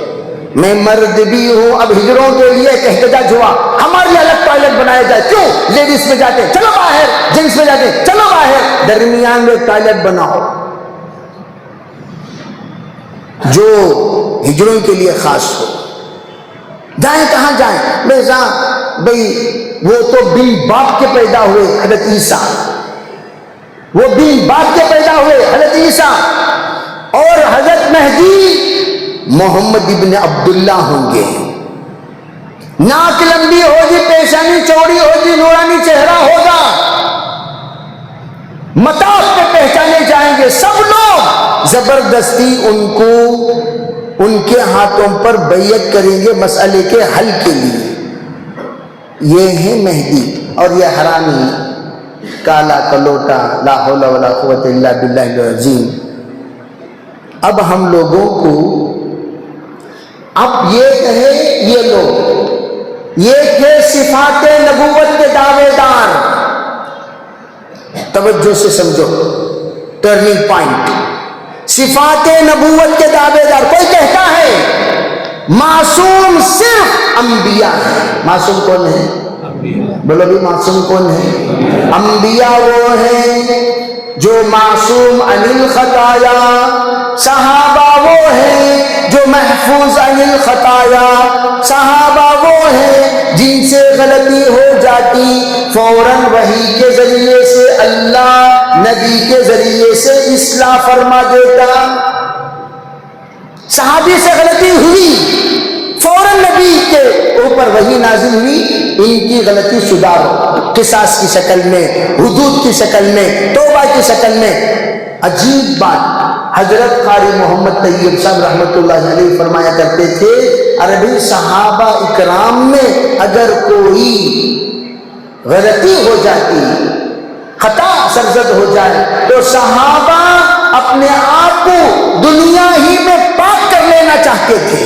میں مرد بھی ہوں، اب ہجڑوں کے لیے ایک احتجاج ہوا، ہمارے لیے الگ ٹوائلٹ بنایا جائے، کیوں، لیڈیز میں جاتے چلو باہر، جنس میں جاتے چلو باہر، درمیان میں ٹوائلٹ بناؤ جو ہجڑوں کے لیے خاص ہو، جائیں کہاں جائیں، بھئی وہ تو بن باپ کے پیدا ہوئے حضرت عیسیٰ، وہ بن باپ کے پیدا ہوئے حضرت عیسیٰ، اور حضرت مہدی محمد ابن عبداللہ ہوں گے، ناک لمبی ہوگی، پیشانی چوڑی ہوگی، نورانی چہرہ ہوگا، مطاف پہ پہچانے جائیں گے سب لوگ، زبردستی ان کو ان کے ہاتھوں پر بیعت کریں گے مسئلے کے حل کے لیے، یہ ہے مہدی، اور یہ حرامی کالا کلوٹا، لا حول ولا قوت الا باللہ العظیم۔ اب ہم لوگوں کو اب یہ کہے، یہ لوگ یہ کہ صفات نبوت کے دعوے دار، توجہ سے سمجھو، ٹرننگ پوائنٹ، صفات نبوت کے دعوے دار، کوئی کہتا ہے معصوم صرف انبیاء ہے، معصوم کون ہے، بولو بھی معصوم کون ہے، انبیاء وہ ہیں جو معصوم عن الخطایا، صحابہ وہ ہیں جو محفوظ عن الخطایا، صحابہ وہ ہیں جن سے غلطی ہو جاتی فوراً وحی کے ذریعے سے اللہ نبی کے ذریعے سے اصلاح فرما دیتا، صحابی سے غلطی ہوئی فوراً نبی کے اوپر وحی نازل ہوئی، ان کی غلطی سدھارو، قصاص کی شکل میں، حدود کی شکل میں، توبہ کی شکل میں۔ عجیب بات، حضرت قاری محمد طیب صاحب رحمۃ اللہ علیہ فرمایا کرتے تھے، عربی صحابہ اکرام میں اگر کوئی غلطی ہو جاتی، خطا سرزد ہو جائے، تو صحابہ اپنے آپ کو دنیا ہی میں پاک کر لینا چاہتے تھے۔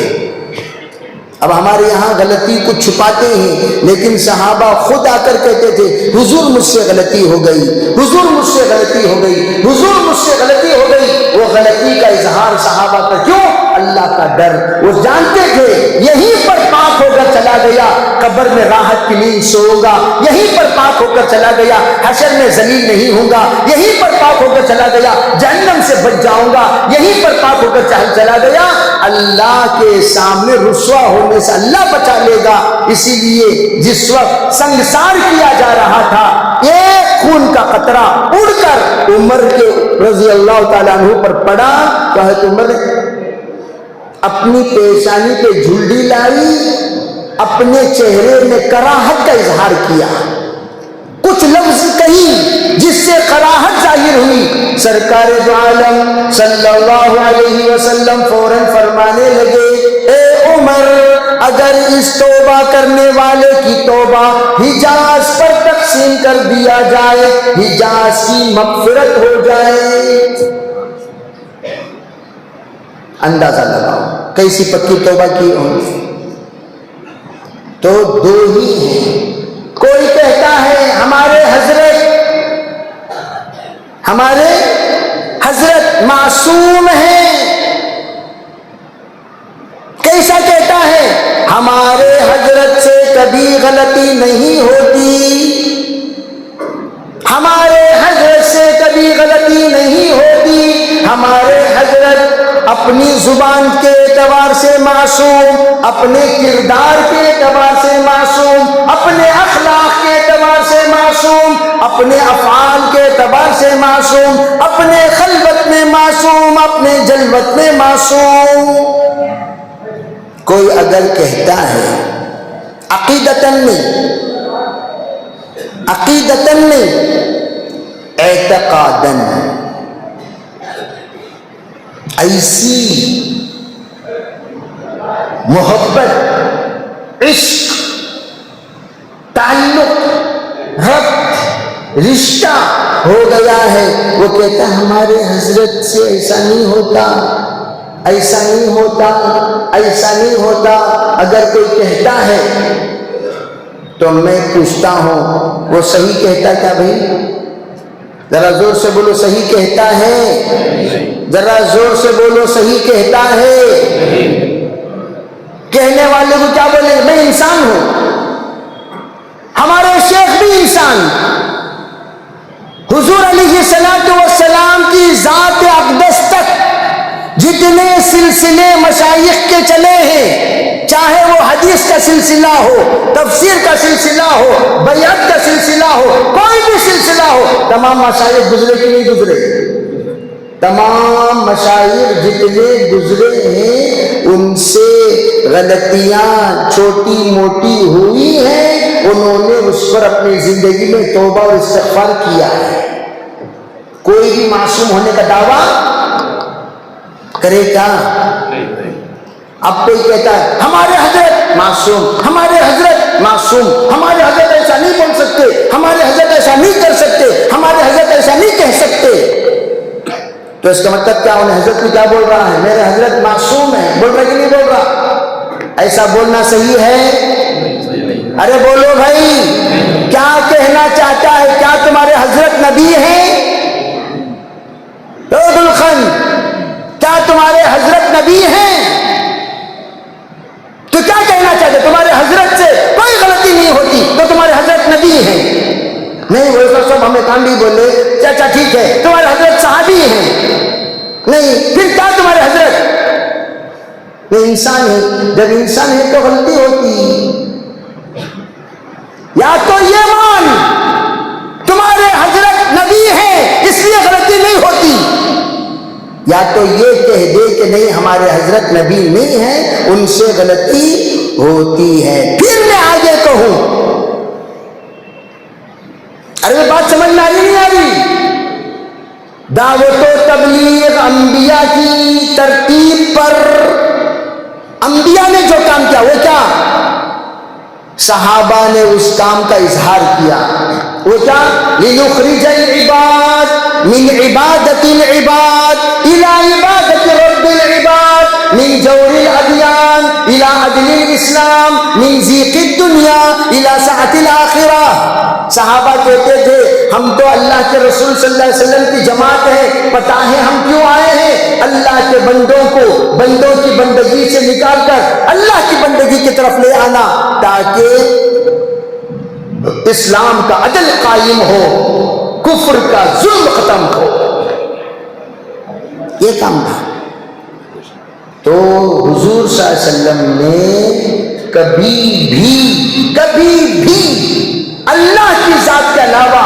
اب ہمارے یہاں غلطی کو چھپاتے ہیں، لیکن صحابہ خود آ کر کہتے تھے حضور مجھ سے غلطی ہو گئی، حضور مجھ سے غلطی ہو گئی، حضور مجھ سے غلطی ہو گئی۔ وہ غلطی کا اظہار صحابہ کا کیوں؟ اللہ کا ڈر۔ وہ جانتے تھے یہیں پر پاک ہو کر چلا گیا قبر میں راحت کی نیند سوؤں گا، یہیں پر پاک ہو کر چلا گیا حشر میں ذلیل نہیں ہوں گا، یہیں پر پاک ہو کر چلا گیا جہنم سے بچ جاؤں گا، یہیں پر پاک ہو کر چلا گیا اللہ کے سامنے رسوا ہونے سے اللہ بچا لے گا۔ اسی لیے جس وقت سنگسار کیا جا رہا تھا، ایک خون کا قطرہ اڑ کر عمر کے رضی اللہ تعالیٰ عنہ پر پڑا تو حضرت عمر نے اپنی پیشانی پہ جھلڈی لائی، اپنے چہرے میں کراہت کا اظہار کیا، کچھ لفظ کہی جس سے کراہت ظاہر ہوئی۔ سرکار دو عالم صلی اللہ علیہ وسلم فوراً فرمانے لگے، اے عمر، اگر اس توبہ کرنے والے کی توبہ حجاز پر تقسیم کر دیا جائے، حجاز کی مغفرت ہو جائے۔ اندازہ لگاؤ کیسی پکی توبہ کی ہوں۔ تو دو ہی ہیں، کوئی کہتا ہے ہمارے حضرت معصوم ہیں، کیسا کہتا ہے؟ ہمارے حضرت سے کبھی غلطی نہیں ہوتی، ہمارے حضرت سے کبھی غلطی نہیں ہوتی، ہمارے حضرت اپنی زبان کے اعتبار سے معصوم، اپنے کردار کے اعتبار سے معصوم، اپنے اخلاق کے اعتبار سے معصوم، اپنے افعال کے اعتبار سے معصوم، اپنے خلوت میں معصوم، اپنے جلوت میں معصوم۔ کوئی اگر کہتا ہے عقیدتاً نہیں اعتقاداً، ایسی محبت، عشق، تعلق، ربط، رشتہ ہو گیا ہے، وہ کہتا ہے ہمارے حضرت سے ایسا نہیں ہوتا، ایسا نہیں ہوتا، ایسا نہیں ہوتا۔ اگر کوئی کہتا ہے تو میں پوچھتا ہوں وہ صحیح کہتا کیا بھائی؟ ذرا زور سے بولو صحیح کہتا ہے؟ ذرا زور سے بولو صحیح کہتا ہے؟ کہنے والے کو کیا بولے؟ میں انسان ہوں، ہمارے شیخ بھی انسان، حضور علیہ السلام کی ذات اقدس تک جتنے سلسلے مشائخ کے چلے ہیں، چاہے وہ حدیث کا سلسلہ ہو، تفسیر کا سلسلہ ہو، بیعت کا سلسلہ ہو، کوئی بھی سلسلہ ہو، تمام مشائخ گزرے کہ نہیں گزرے؟ تمام مشائخ جتنے گزرے ہیں ان سے غلطیاں چھوٹی موٹی ہوئی ہیں، انہوں نے اس پر اپنی زندگی میں توبہ اور استغفار کیا ہے۔ کوئی بھی معصوم ہونے کا دعویٰ کرے کیا؟ اب کوئی کہتا ہے ہمارے حضرت معصوم، ہمارے حضرت معصوم، ہمارے حضرت ایسا نہیں بول سکتے، ہمارے حضرت ایسا نہیں کر سکتے، ہمارے حضرت ایسا نہیں کہہ سکتے۔ تو اس کا مطلب کیا؟ انہیں حضرت کو کیا بول رہا ہے؟ میرے حضرت معصوم ہے، بول رہا کہ نہیں بول رہا؟ ایسا بولنا صحیح ہے؟ ارے بولو بھائی، کیا کہنا چاہتا ہے؟ کیا تمہارے حضرت نبی ہیں؟ کیا تمہارے حضرت نبی ہیں؟ تو کیا کہنا چاہتے؟ تمہارے حضرت سے کوئی غلطی نہیں ہوتی تو تمہارے حضرت نبی ہیں؟ نہیں، وہ سب ہمیں کام بھی بولے، چاچا ٹھیک ہے تمہارے حضرت صحابی ہیں، نہیں پھر کیا تمہارے حضرت؟ یہ انسان ہے، جب انسان ہے تو غلطی ہوتی۔ یا تو یہ مان تمہارے حضرت نبی ہیں اس لیے غلطی نہیں ہوتی، یا تو یہ کہہ دے کہ نہیں ہمارے حضرت نبی نہیں ہیں، ان سے غلطی ہوتی ہے. پھر میں آگے کہوں. ارے بات سمجھ میں آ رہی نہیں آ رہی؟ دعوت و تبلیغ انبیاء کی ترتیب پر انبیاء نے جو کام کیا وہ کیا؟ صحابہ نے اس کام کا اظہار کیا. وہ کیا؟ لِنُخْرِجَ الْعِبَادِ مِنْ عِبَادَةِ الْعِبَادِ إِلَىٰ عِبَادَةِ رَبِّ الْعِبَادِ مِنْ جَوْرِ الْأَدْيَانِ إِلَىٰ عَدْلِ الْإِسْلَامِ مِنْ ضِيقِ الدُّنْيَا إِلَىٰ سَعَةِ الْآخِرَةِ. صحابہ کہتے تھے ہم تو اللہ کے رسول صلی اللہ علیہ وسلم کی جماعت ہے، پتہ ہے ہم کیوں آئے ہیں؟ اللہ کے بندوں کو بندوں کی بندگی سے نکال کر اللہ کی بندگی کی طرف لے آنا، تاکہ اسلام کا عدل قائم ہو، کفر کا ظلم ختم ہو. یہ کام تھا. تو حضور صلی اللہ علیہ وسلم نے کبھی بھی اللہ کی ذات کے علاوہ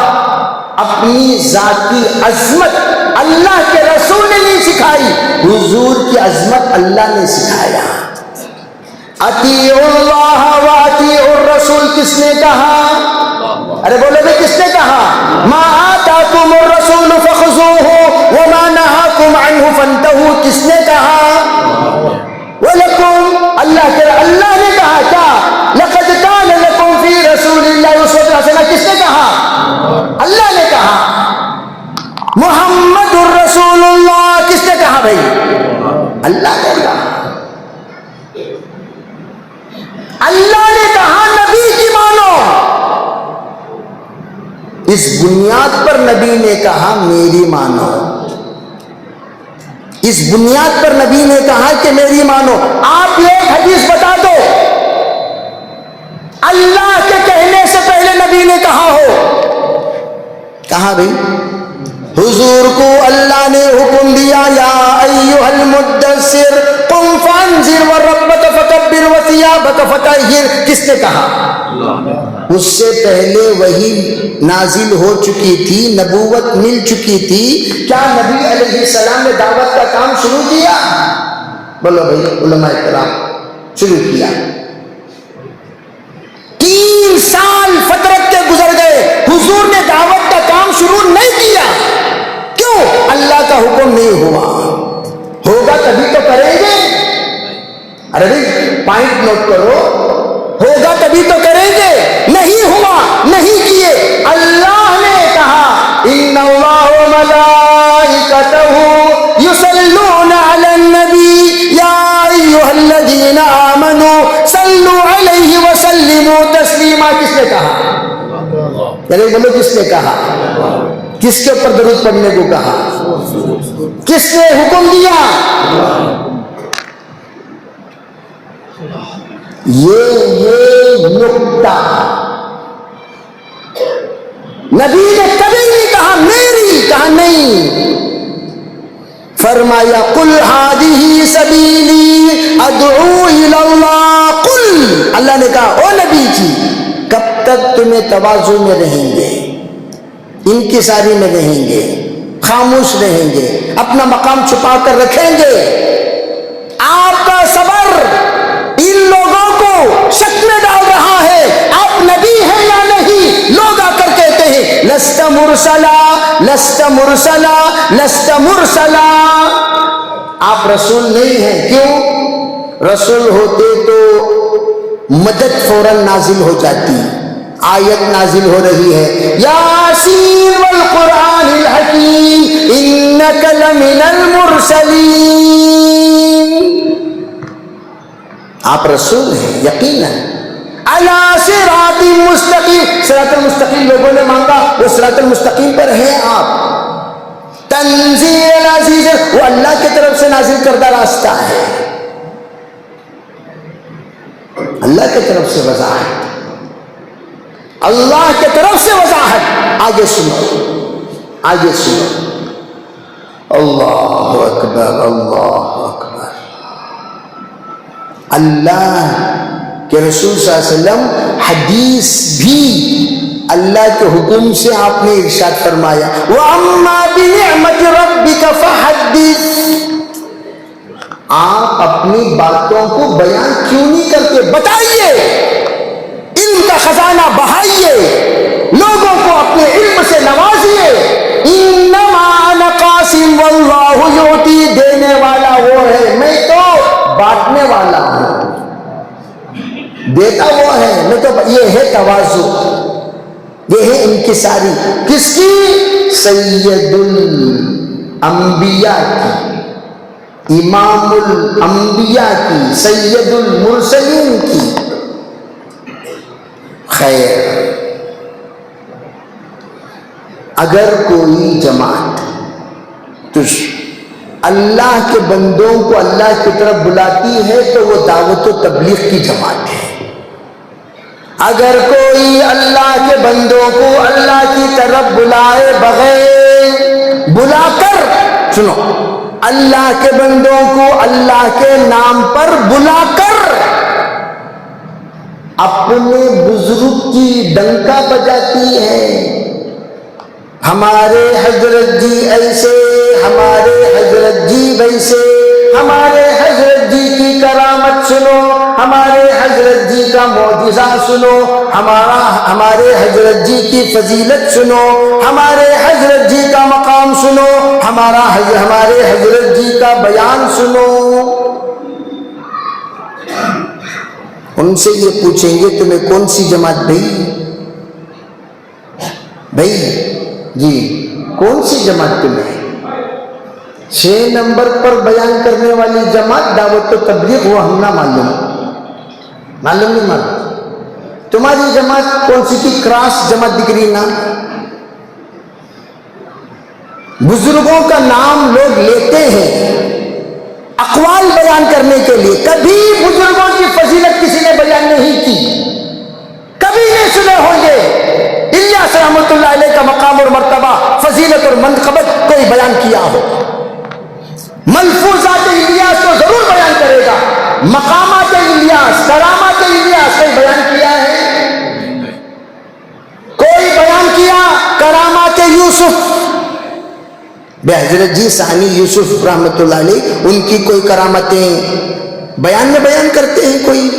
اپنی ذاتی عظمت اللہ کے رسول نے نہیں سکھائی، حضور کی عظمت اللہ نے سکھایا. اطیعوا اللہ و اطیعوا الرسول کس نے کہا؟ ارے بولے بھائی کس نے کہا؟ ما آتاکم الرسول فخذوہ وما نہاکم عنہ فانتہوا کس نے کہا؟ وَلَكُمْ اللہ نے کہا کیا؟ لَقَدْ كَانَ لَكُمْ فِي رَسُولِ اللَّهِ أُسْوَةٌ حَسَنَةٌ کس نے کہا؟ اللہ نے کہا. محمد الرسول اللہ کس نے کہا بھائی؟ اللہ نے کہا. اللہ نے کہا نبی کی مانو. اس بنیاد پر نبی نے کہا میری مانو. اس بنیاد پر نبی نے کہا کہ میری مانو. آپ ایک حدیث بتا دو اللہ کے کہنے سے پہلے نبی نے کہا ہو. کہا بھائی؟ حضور کو اللہ نے حکم دیا یا ایھا المدثر قم فانذر وربک فکبر وثیابک فطہر کس نے کہا؟ اس سے پہلے وحی نازل ہو چکی تھی، نبوت مل چکی تھی. کیا نبی علیہ السلام نے دعوت کا کام شروع کیا؟ بولو بھائی علماء کرام شروع کیا. 3 سال فترت کے گزر گئے، حضور نے دعوت کا کام شروع نہیں کیا. کیوں؟ اللہ کا حکم نہیں ہوا. ہوگا تبھی تو کریں گے. ارے بھائی پوائنٹ نوٹ کرو، ہوگا تبھی تو کریں گے. نہیں ہوا، نہیں کیے. اللہ نے کہا ان اللہ وملائکتہ یصلون علی النبی یا ایھا الذین آمنوا صلوا علیہ وسلموا تسلیما کس نے کہا؟ بولو کس نے کہا؟ کس کے اوپر درود پڑھنے کو کہا؟ کس نے حکم دیا؟ یہ نکتہ نبی نے کبھی نہیں کہا میری، کہا نہیں. فرمایا قل ہذہ سبیلی ادعو الی اللہ. قل اللہ نے کہا او نبی جی کب تک تمہیں تواضع میں رہیں گے، انکساری میں رہیں گے، خاموش رہیں گے، اپنا مقام چھپا کر رکھیں گے؟ آپ کا صبر ان لوگوں کو شک میں ڈال رہا ہے آپ نبی ہیں یا نہیں. لوگ آ کر کہتے ہیں لست مرسلا لست مرسلا لست مرسلا، آپ رسول نہیں ہیں. کیوں؟ رسول ہوتے تو مدد فوراً نازل ہو جاتی. آیت نازل ہو رہی ہے یاسین والقرآن الحکیم انک لمن المرسلین. آپ رسول ہیں یقیناً. علی صراط مستقیم، صراط المستقیم لوگوں نے مانگا، وہ صراط المستقیم پر ہیں آپ. تنزیل عزیز، وہ اللہ کی طرف سے نازل کردہ راستہ ہے، اللہ کی طرف سے وضاحت، اللہ کی طرف سے وضاحت. آگے سنو، آگے سنو. اللہ اکبر، اللہ اکبر. اللہ کہ رسول صلی اللہ علیہ وسلم حدیث بھی اللہ کے حکم سے آپ نے ارشاد فرمایا وَأَمَّا بِنِعْمَةِ رَبِّكَ فَحَدِّثْ. آپ اپنی باتوں کو بیان کیوں نہیں کرتے؟ بتائیے، علم کا خزانہ بہائیے، لوگوں کو اپنے علم سے نوازیے۔ انما انا قاسم واللہ یعطی، دینے والا وہ ہے، میں تو بانٹنے والا ہوں، دیتا وہ ہے، میں تو۔ یہ ہے تواضع، یہ ہے انکساری۔ کس کی؟ سید الانبیاء کی، امام الانبیاء کی، سید المرسلین کی۔ خیر، اگر کوئی جماعت تو اللہ کے بندوں کو اللہ کی طرف بلاتی ہے تو وہ دعوت و تبلیغ کی جماعت ہے۔ اگر کوئی اللہ کے بندوں کو اللہ کی طرف بلائے بغیر، بلا کر، سنو، اللہ کے بندوں کو اللہ کے نام پر بلا کر اپنے بزرگ کی ڈنکا بجاتی ہے، ہمارے حضرت جی ایسے، ہمارے حضرت جی ویسے، ہمارے حضرت جی کی کرامت سنو، ہمارے حضرت جی کا معجزہ سنو، ہمارے حضرت جی کی فضیلت سنو، ہمارے حضرت جی کا مقام سنو، ہمارے حضرت جی کا بیان سنو۔ ان سے یہ پوچھیں گے تمہیں کون سی جماعت بھائی جی، کون سی جماعت تمہیں؟ 6 نمبر پر بیان کرنے والی جماعت دعوت و تبلیغ، وہ ہم نہ معلوم نہیں معلوم۔ تمہاری جماعت کون سی کی؟ کراس جماعت دکھ رہی نا؟ بزرگوں کا نام لوگ لیتے ہیں اقوال بیان کرنے کے لیے، کبھی بزرگوں کی فضیلت کسی نے بیان نہیں کی، کبھی نہیں سنے ہوں گے الیاس رحمۃ اللہ علیہ کا مقام اور مرتبہ، فضیلت اور منقبت کوئی بیان کیا ہو۔ ملفوظات الیاس تو ضرور بیان کرے گا، مقامات الیاس، کرامات الیاس کوئی بیان کیا ہے؟ کوئی بیان کیا؟ کرامات یوسف، بے حضرت جی ثانی یوسف رحمۃ اللہ علیہ، ان کی کوئی کرامتیں بیان کرتے ہیں کوئی؟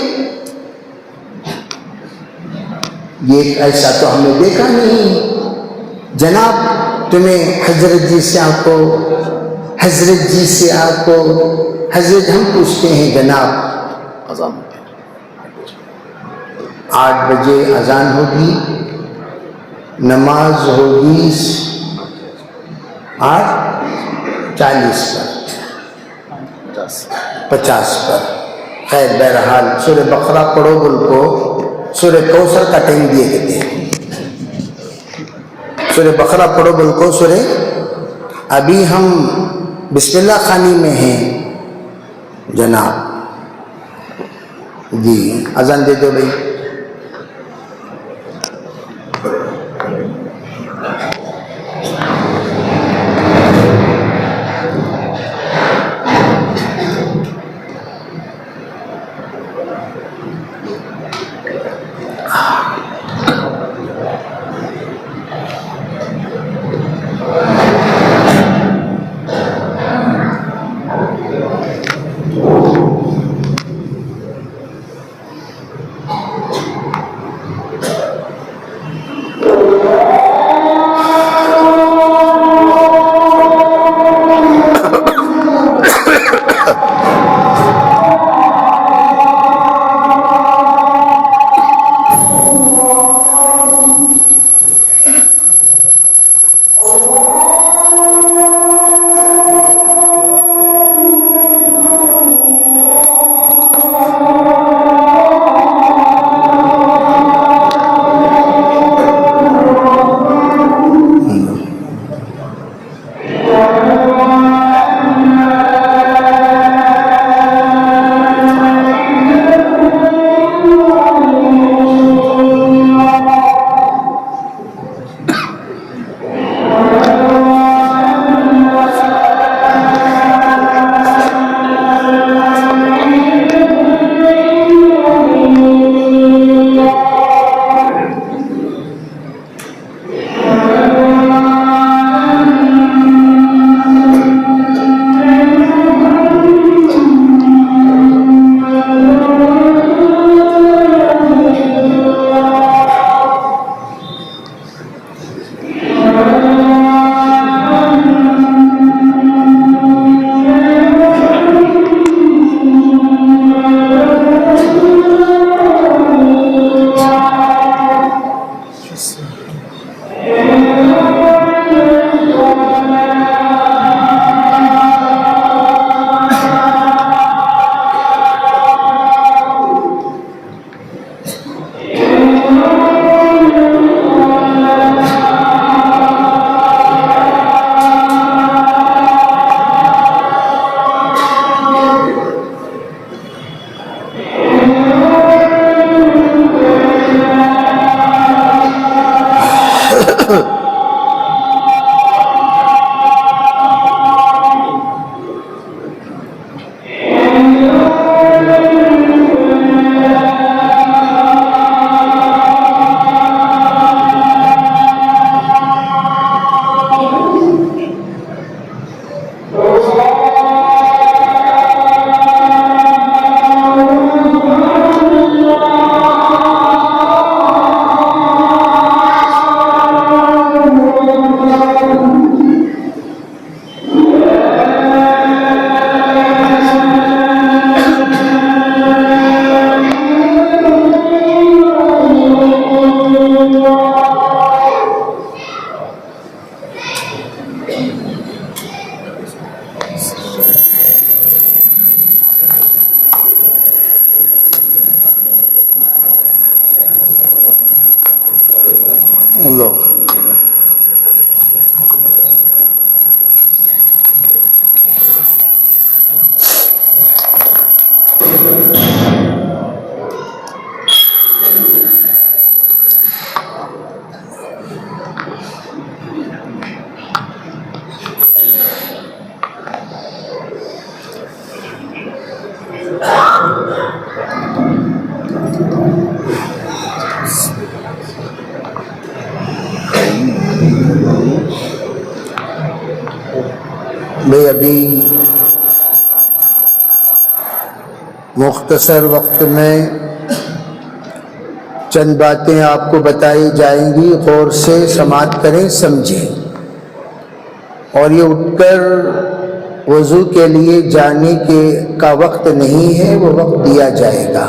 یہ ایسا تو ہم نے دیکھا نہیں۔ جناب تمہیں حضرت جی سے آپ کو، حضرت جی سے آپ کو، حضرت ہم پوچھتے ہیں جناب 8 بجے اذان ہوگی، نماز ہوگی 8:40 پر، 50 پر۔ خیر بہرحال سورہ بقرہ پڑھو، بول کو سورہ کوثر کا ٹائم دیے کہتے ہیں، سورہ بقرہ پڑھو بول کو سورہ، ابھی ہم بسم اللہ خوانی میں ہیں جناب جی۔ اذان دے دو بھائی۔ اللہ میں ابھی مختصر وقت میں چند باتیں آپ کو بتائی جائیں گی، غور سے سماعت کریں، سمجھیں، اور یہ اٹھ کر وضو کے لیے جانے کا وقت نہیں ہے، وہ وقت دیا جائے گا۔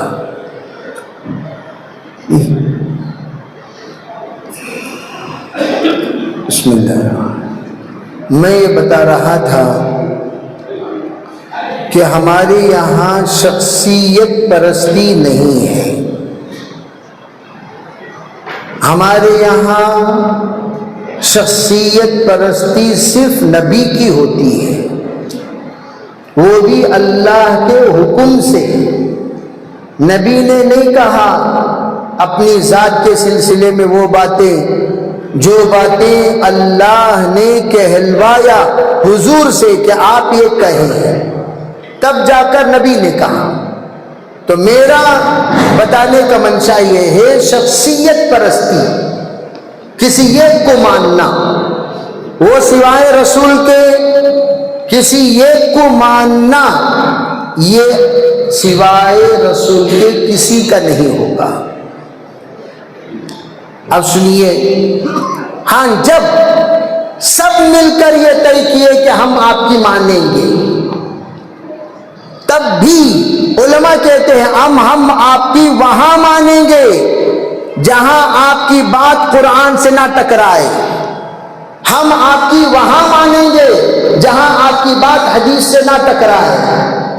بسم اللہ۔ میں یہ بتا رہا تھا کہ ہمارے یہاں شخصیت پرستی نہیں ہے، ہمارے یہاں شخصیت پرستی صرف نبی کی ہوتی ہے، وہ بھی اللہ کے حکم سے۔ نبی نے نہیں کہا اپنی ذات کے سلسلے میں وہ باتیں جو باتیں اللہ نے کہلوایا حضور سے کہ آپ یہ کہیں، تب جا کر نبی نے کہا۔ تو میرا بتانے کا منشا یہ ہے، شخصیت پرستی، کسی ایک کو ماننا، وہ سوائے رسول کے کسی ایک کو ماننا، یہ سوائے رسول کے کسی کا نہیں ہوگا۔ اب سنیے، ہاں جب سب مل کر یہ طے کیے کہ ہم آپ کی مانیں گے، تب بھی علماء کہتے ہیں ہم آپ کی وہاں مانیں گے جہاں آپ کی بات قرآن سے نہ ٹکرائے، ہم آپ کی وہاں مانیں گے جہاں آپ کی بات حدیث سے نہ ٹکرائے،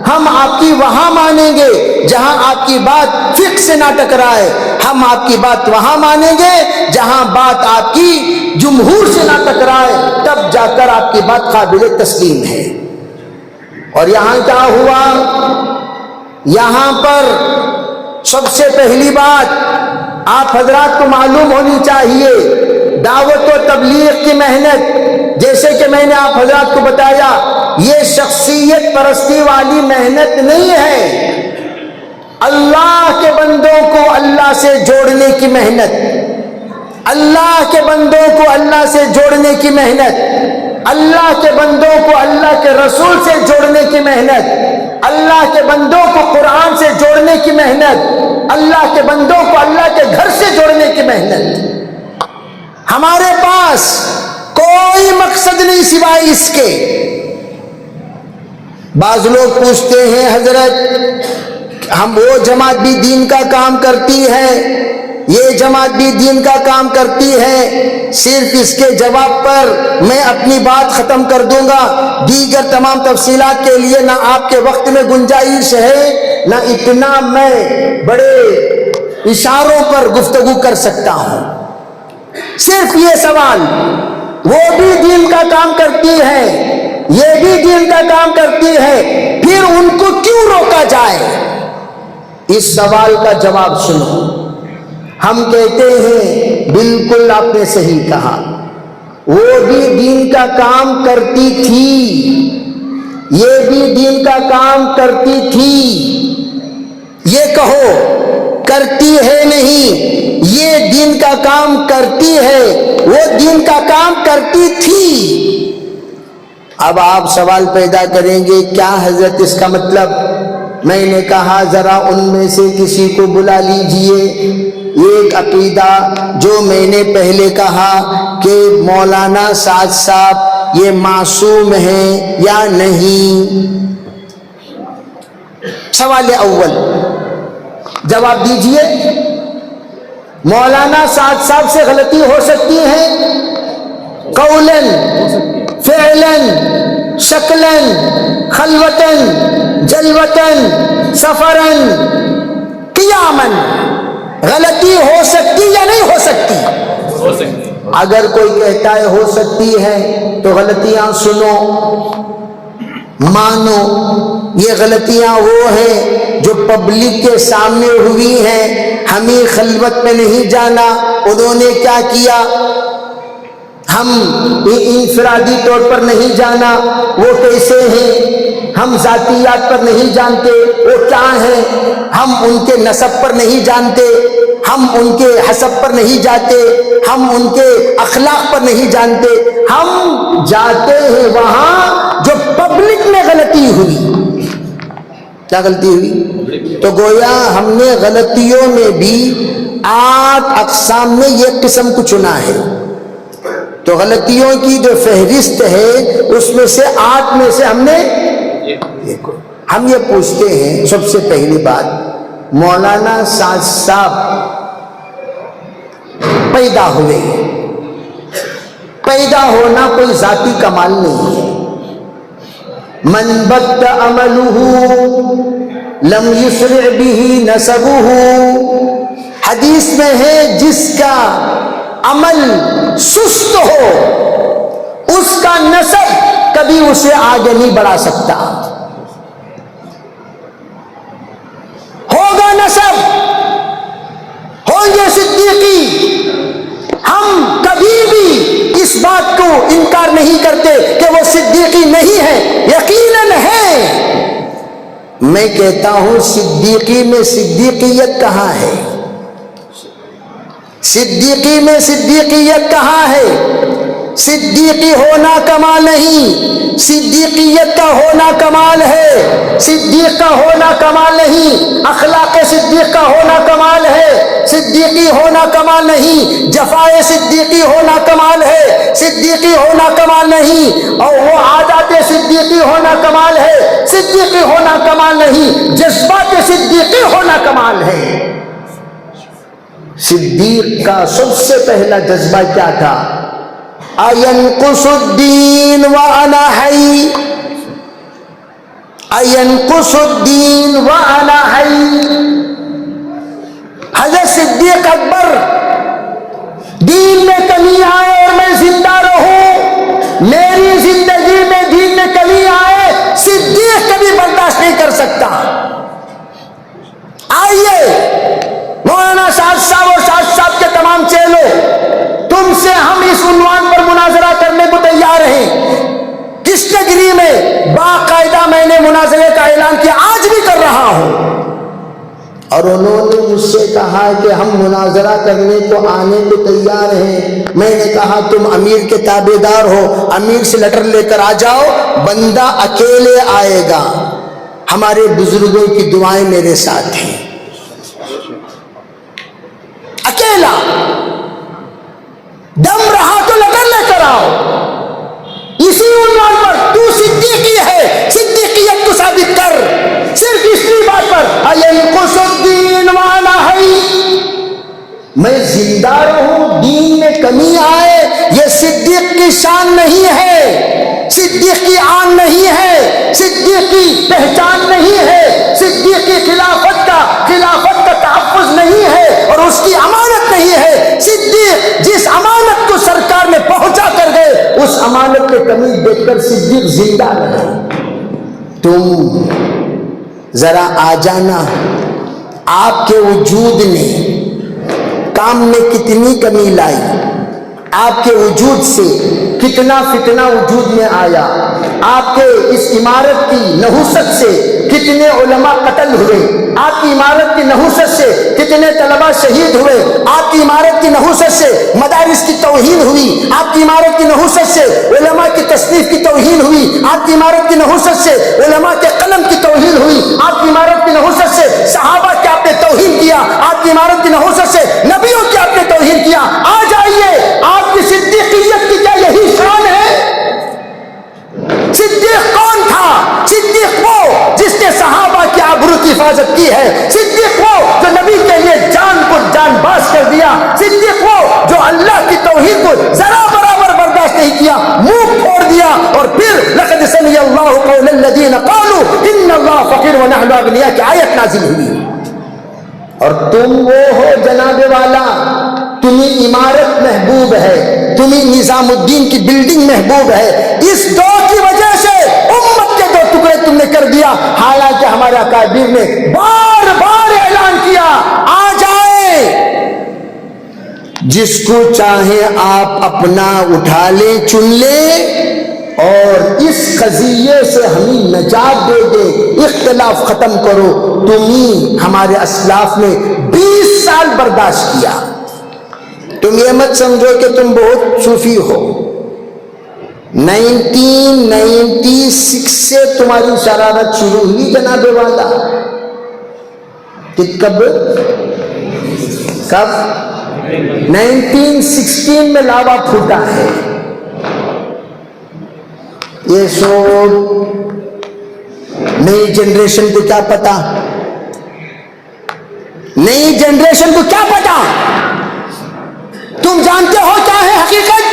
ہم آپ کی وہاں مانیں گے جہاں آپ کی بات فقہ سے نہ ٹکرائے، ہم آپ کی بات وہاں مانیں گے جہاں بات آپ کی جمہور سے نہ ٹکرائے، تب جا کر آپ کی بات قابل تسلیم ہے۔ اور یہاں کیا ہوا؟ یہاں پر سب سے پہلی بات آپ حضرات کو معلوم ہونی چاہیے، دعوت و تبلیغ کی محنت، جیسے کہ میں نے آپ حضرات کو بتایا، یہ شخصیت پرستی والی محنت نہیں ہے، اللہ کے بندوں کو اللہ سے جوڑنے کی محنت، اللہ کے بندوں کو اللہ سے جوڑنے کی محنت، اللہ کے بندوں کو اللہ کے رسول سے جوڑنے کی محنت، اللہ کے بندوں کو قرآن سے جوڑنے کی محنت، اللہ کے بندوں کو اللہ کے گھر سے جوڑنے کی محنت۔ ہمارے پاس کوئی مقصد نہیں سوائے اس کے۔ بعض لوگ پوچھتے ہیں حضرت ہم وہ جماعت بھی دین کا کام کرتی ہے، یہ جماعت بھی دین کا کام کرتی ہے، صرف اس کے جواب پر میں اپنی بات ختم کر دوں گا، دیگر تمام تفصیلات کے لیے نہ آپ کے وقت میں گنجائش ہے، نہ اتنا میں بڑے اشاروں پر گفتگو کر سکتا ہوں۔ صرف یہ سوال، وہ بھی دین کا کام کرتی ہے، یہ بھی دین کا کام کرتی ہے، پھر ان کو کیوں روکا جائے؟ اس سوال کا جواب سنو۔ ہم کہتے ہیں بالکل آپ نے صحیح کہا، وہ بھی دین کا کام کرتی تھی، یہ بھی دین کا کام کرتی تھی، یہ کہو کرتی ہے نہیں، یہ دین کا کام کرتی ہے، وہ دین کا کام کرتی تھی۔ اب آپ سوال پیدا کریں گے کیا حضرت اس کا مطلب؟ میں نے کہا ذرا ان میں سے کسی کو بلا لیجئے، ایک عقیدہ جو میں نے پہلے کہا کہ مولانا سعد صاحب یہ معصوم ہیں یا نہیں۔ سوال اول جواب دیجئے، مولانا سعد صاحب سے غلطی ہو سکتی ہے؟ قولاً، شکلن خلوتن جلوتن سفرن قیامن، غلطی ہو سکتی یا نہیں ہو سکتی؟ ہو سکتی۔ اگر کوئی کہتا ہے ہو سکتی ہے تو غلطیاں سنو، مانو۔ یہ غلطیاں وہ ہیں جو پبلک کے سامنے ہوئی ہیں، ہمیں خلوت میں نہیں جانا۔ انہوں نے کیا کیا؟ ہم انفرادی طور پر نہیں جانا وہ کیسے ہیں، ہم ذاتیات پر نہیں جانتے وہ کیا ہیں، ہم ان کے نسب پر نہیں جانتے، ہم ان کے حسب پر نہیں جاتے، ہم ان کے اخلاق پر نہیں جانتے، ہم جاتے ہیں وہاں جو پبلک میں غلطی ہوئی۔ کیا غلطی ہوئی؟ تو گویا ہم نے غلطیوں میں بھی 8 اقسام میں یہ قسم کو چنا ہے۔ تو غلطیوں کی جو فہرست ہے اس میں سے 8 میں سے ہم یہ پوچھتے ہیں۔ سب سے پہلی بات، مولانا سعد صاحب پیدا ہوئے، پیدا ہونا کوئی ذاتی کمال نہیں ہے۔ من بد عملہ لم یسرع بہ نسبہ، حدیث میں ہے جس کا عمل سست ہو اس کا نسب کبھی اسے آگے نہیں بڑھا سکتا۔ ہوگا نسب، ہوں گے صدیقی، ہم کبھی بھی اس بات کو انکار نہیں کرتے کہ وہ صدیقی نہیں ہے، یقیناً ہے۔ میں کہتا ہوں صدیقی میں صدیقیت کہاں ہے؟ صدیقی میں صدیقیت کہاں ہے؟ صدیقی ہونا کمال نہیں، صدیقیت کا ہونا کمال ہے۔ صدیق کا ہونا کمال نہیں، اخلاق صدیق کا ہونا کمال ہے۔ صدیقی ہونا کمال نہیں، جفائے صدیقی ہونا کمال ہے۔ صدیقی ہونا کمال نہیں، اور وہ عادات صدیقی ہونا کمال ہے۔ صدیقی ہونا کمال نہیں، جذبات صدیقی ہونا کمال ہے۔ صدیق کا سب سے پہلا جذبہ کیا تھا؟ اَيَنْقُصُ الدِّينُ وَأَنَا حَيٌّ، اَيَنْقُصُ الدِّينُ وَأَنَا حَيٌّ۔ حضرت صدیق اکبر، دین میں کمی آئے اور میں زندہ رہوں، میری زندگی میں دین میں کمی آئے، صدیق کبھی برداشت نہیں کر سکتا۔ آئیے مولانا سعد صاحب اور سعد صاحب کے تمام چیلوں، تم سے ہم اس عنوان پر مناظرہ کرنے کو تیار ہیں۔ کس ڈگری میں؟ باقاعدہ میں نے مناظرے کا اعلان کیا، آج بھی کر رہا ہوں۔ اور انہوں نے مجھ سے کہا کہ ہم مناظرہ کرنے کو آنے کو تیار ہیں۔ میں نے کہا تم امیر کے تابع دار ہو، امیر سے لیٹر لے کر آ جاؤ، بندہ اکیلے آئے گا۔ ہمارے بزرگوں کی دعائیں میرے ساتھ ہیں، اکیلا دم رہا تو لیٹر لے کر آؤ، اسی عنوان پر تو صدیقی ہے، صدیقیت کو ثابت کر، صرف اسی بات پر اَيَنْقُصُ الدِّينُ وَأَنَا حَيٌّ، میں زندہ رہوں، دین میں کمی آئے، یہ صدیق کی شان نہیں ہے، صدیق کی آن نہیں ہے، صدیق کی پہچان نہیں ہے، صدیق کی خلافت کا تحفظ نہیں ہے اور اس کی امانت نہیں ہے۔ صدیق جس امانت کو سرکار نے پہنچا کر گئے، اس امانت کے کمی دیکھ کر صدیق زندہ رہے۔ تم ذرا آ جانا، آپ کے وجود نے کام میں کتنی کمی لائی، آپ کے وجود سے کتنا فتنہ وجود میں آیا، آپ کے اس عمارت کی نحوست سے کتنے علماء قتل ہوئے، آپ کی عمارت کی نحوست سے کتنے طلبہ شہید ہوئے، آپ کی عمارت کی نحوست سے مدارس کی توہین ہوئی، آپ کی عمارت کی نحوست سے علماء کی تصنیف کی توہین ہوئی، آپ کی عمارت کی نحوست سے علماء کے قلم کی توہین ہوئی، آپ کی عمارت کی نحوست سے صحابہ کی آپ نے توہین کیا، آپ کی عمارت کی نحوست سے نبیوں کی آپ نے توہین کیا۔ آ جائیے، آپ کی صدیقیت کی کیا یہی شان ہے؟ صدیق کون تھا؟ صدیق وہ جس نے صحابہ کی آبرو کی حفاظت کی ہے، صدیق وہ جو نبی کے لیے جان کو جان باز کر دیا، صدیق وہ جو اللہ کی توحید کو ذرا برابر برداشت نہیں کیا، منہ پھوڑ دیا اور پھر لقد لقد سمع اللہ قول الذین قالوا ان اللہ فقیر ونحن اغنیاء کی آیت نازل ہوئی. اور تم وہ ہو جناب والا، تمہیں عمارت محبوب ہے، تمہیں نظام الدین کی بلڈنگ محبوب ہے، اس دو کی وجہ سے امت کے دو ٹکڑے تم نے کر دیا. حالانکہ ہمارے اکابر نے بار بار اعلان کیا آ جائیں، جس کو چاہیں آپ اپنا اٹھا لیں، چن لیں، اور اس قضیے سے ہمیں نجات دے دے، اختلاف ختم کرو. تمہیں ہمارے اسلاف نے 20 سال برداشت کیا. تم یہ مت سمجھو کہ تم بہت صوفی ہو. 1996 سے تمہاری شرارت شروع ہوئی جناب والا. کب 1916 میں لاوا پھوٹا ہے. یہ سو نئی جنریشن کو کیا پتا، نئی جنریشن کو کیا پتا. تم جانتے ہو کیا ہے حقیقت؟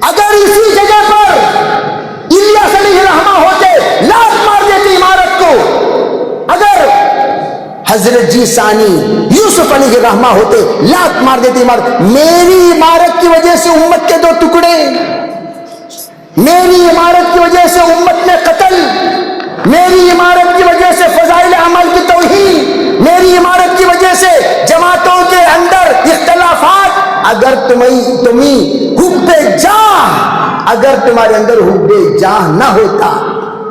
اگر اسی جگہ پر الیاس علیہ الرحمہ ہوتے لات مار دیتے عمارت کو. اگر حضرت جی ثانی یوسف علیہ الرحمہ ہوتے لات مار دیتے عمارت. میری عمارت کی وجہ سے امت کے دو ٹکڑے، میری عمارت کی وجہ سے امت میں قتل، میری عمارت کی وجہ سے فضائل عمل کی توہین، میری عمارت کی وجہ سے جماعتوں کے اندر اختلافات. اگر تمہیں حب جاہ، اگر تمہارے اندر حب جاہ نہ ہوتا،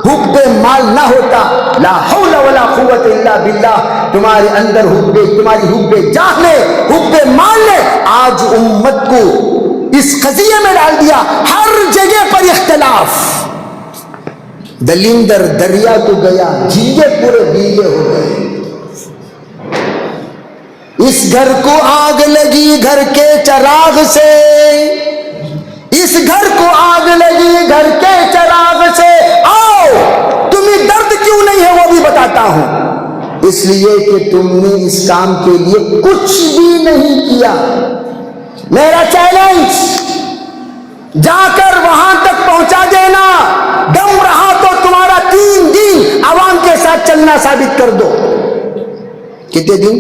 حب مال نہ ہوتا، لا حول ولا قوت الا باللہ، تمہارے اندر تمہاری حب جاہ نے، حب مال نے آج امت کو اس قضیے میں ڈال دیا. ہر جگہ پر اختلاف. دلندر دریا کو گیا، جھینگے پورے گیلے ہو گئے. اس گھر کو آگ لگی گھر کے چراغ سے، اس گھر کو آگ لگی گھر کے چراغ سے. آؤ تمہیں درد کیوں نہیں ہے وہ بھی بتاتا ہوں. اس لیے کہ تم نے اس کام کے لیے کچھ بھی نہیں کیا. میرا چیلنج، جا کر وہاں تک پہنچا دینا. دم رہا تو تمہارا 3 دن عوام کے ساتھ چلنا ثابت کر دو. کتنے دن؟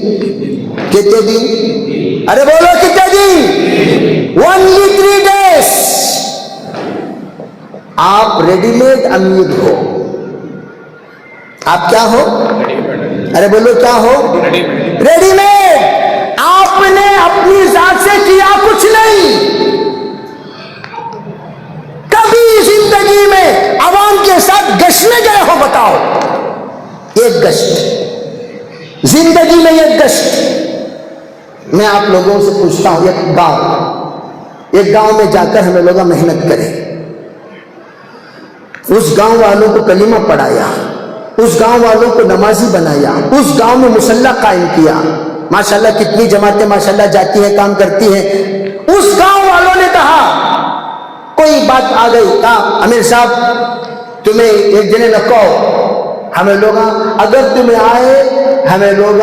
کتنے دن؟ ارے بولو کتنے دن؟ only 3 days. آپ ریڈی میڈ امیر ہو. آپ کیا ہو؟ ارے بولو کیا ہو؟ Ready made. آپ نے اپنی ذات سے کیا کچھ نہیں. کبھی زندگی میں عوام کے ساتھ گشتنے گئے ہو؟ بتاؤ. ایک گشت زندگی میں، ایک گشت. میں آپ لوگوں سے پوچھتا ہوں، ایک گاؤں میں جا کر ہمیں لوگ محنت کریں. اس گاؤں والوں کو کلمہ پڑھایا، اس گاؤں والوں کو نمازی بنایا، اس گاؤں میں مصلح قائم کیا. ماشاءاللہ کتنی جماعتیں ماشاءاللہ جاتی ہیں، کام کرتی ہیں. اس گاؤں والوں نے کہا، کوئی بات آ گئی، کہا امیر صاحب تمہیں ایک جنے نکو، ہمیں لوگ اگر تمہیں آئے ہمیں لوگ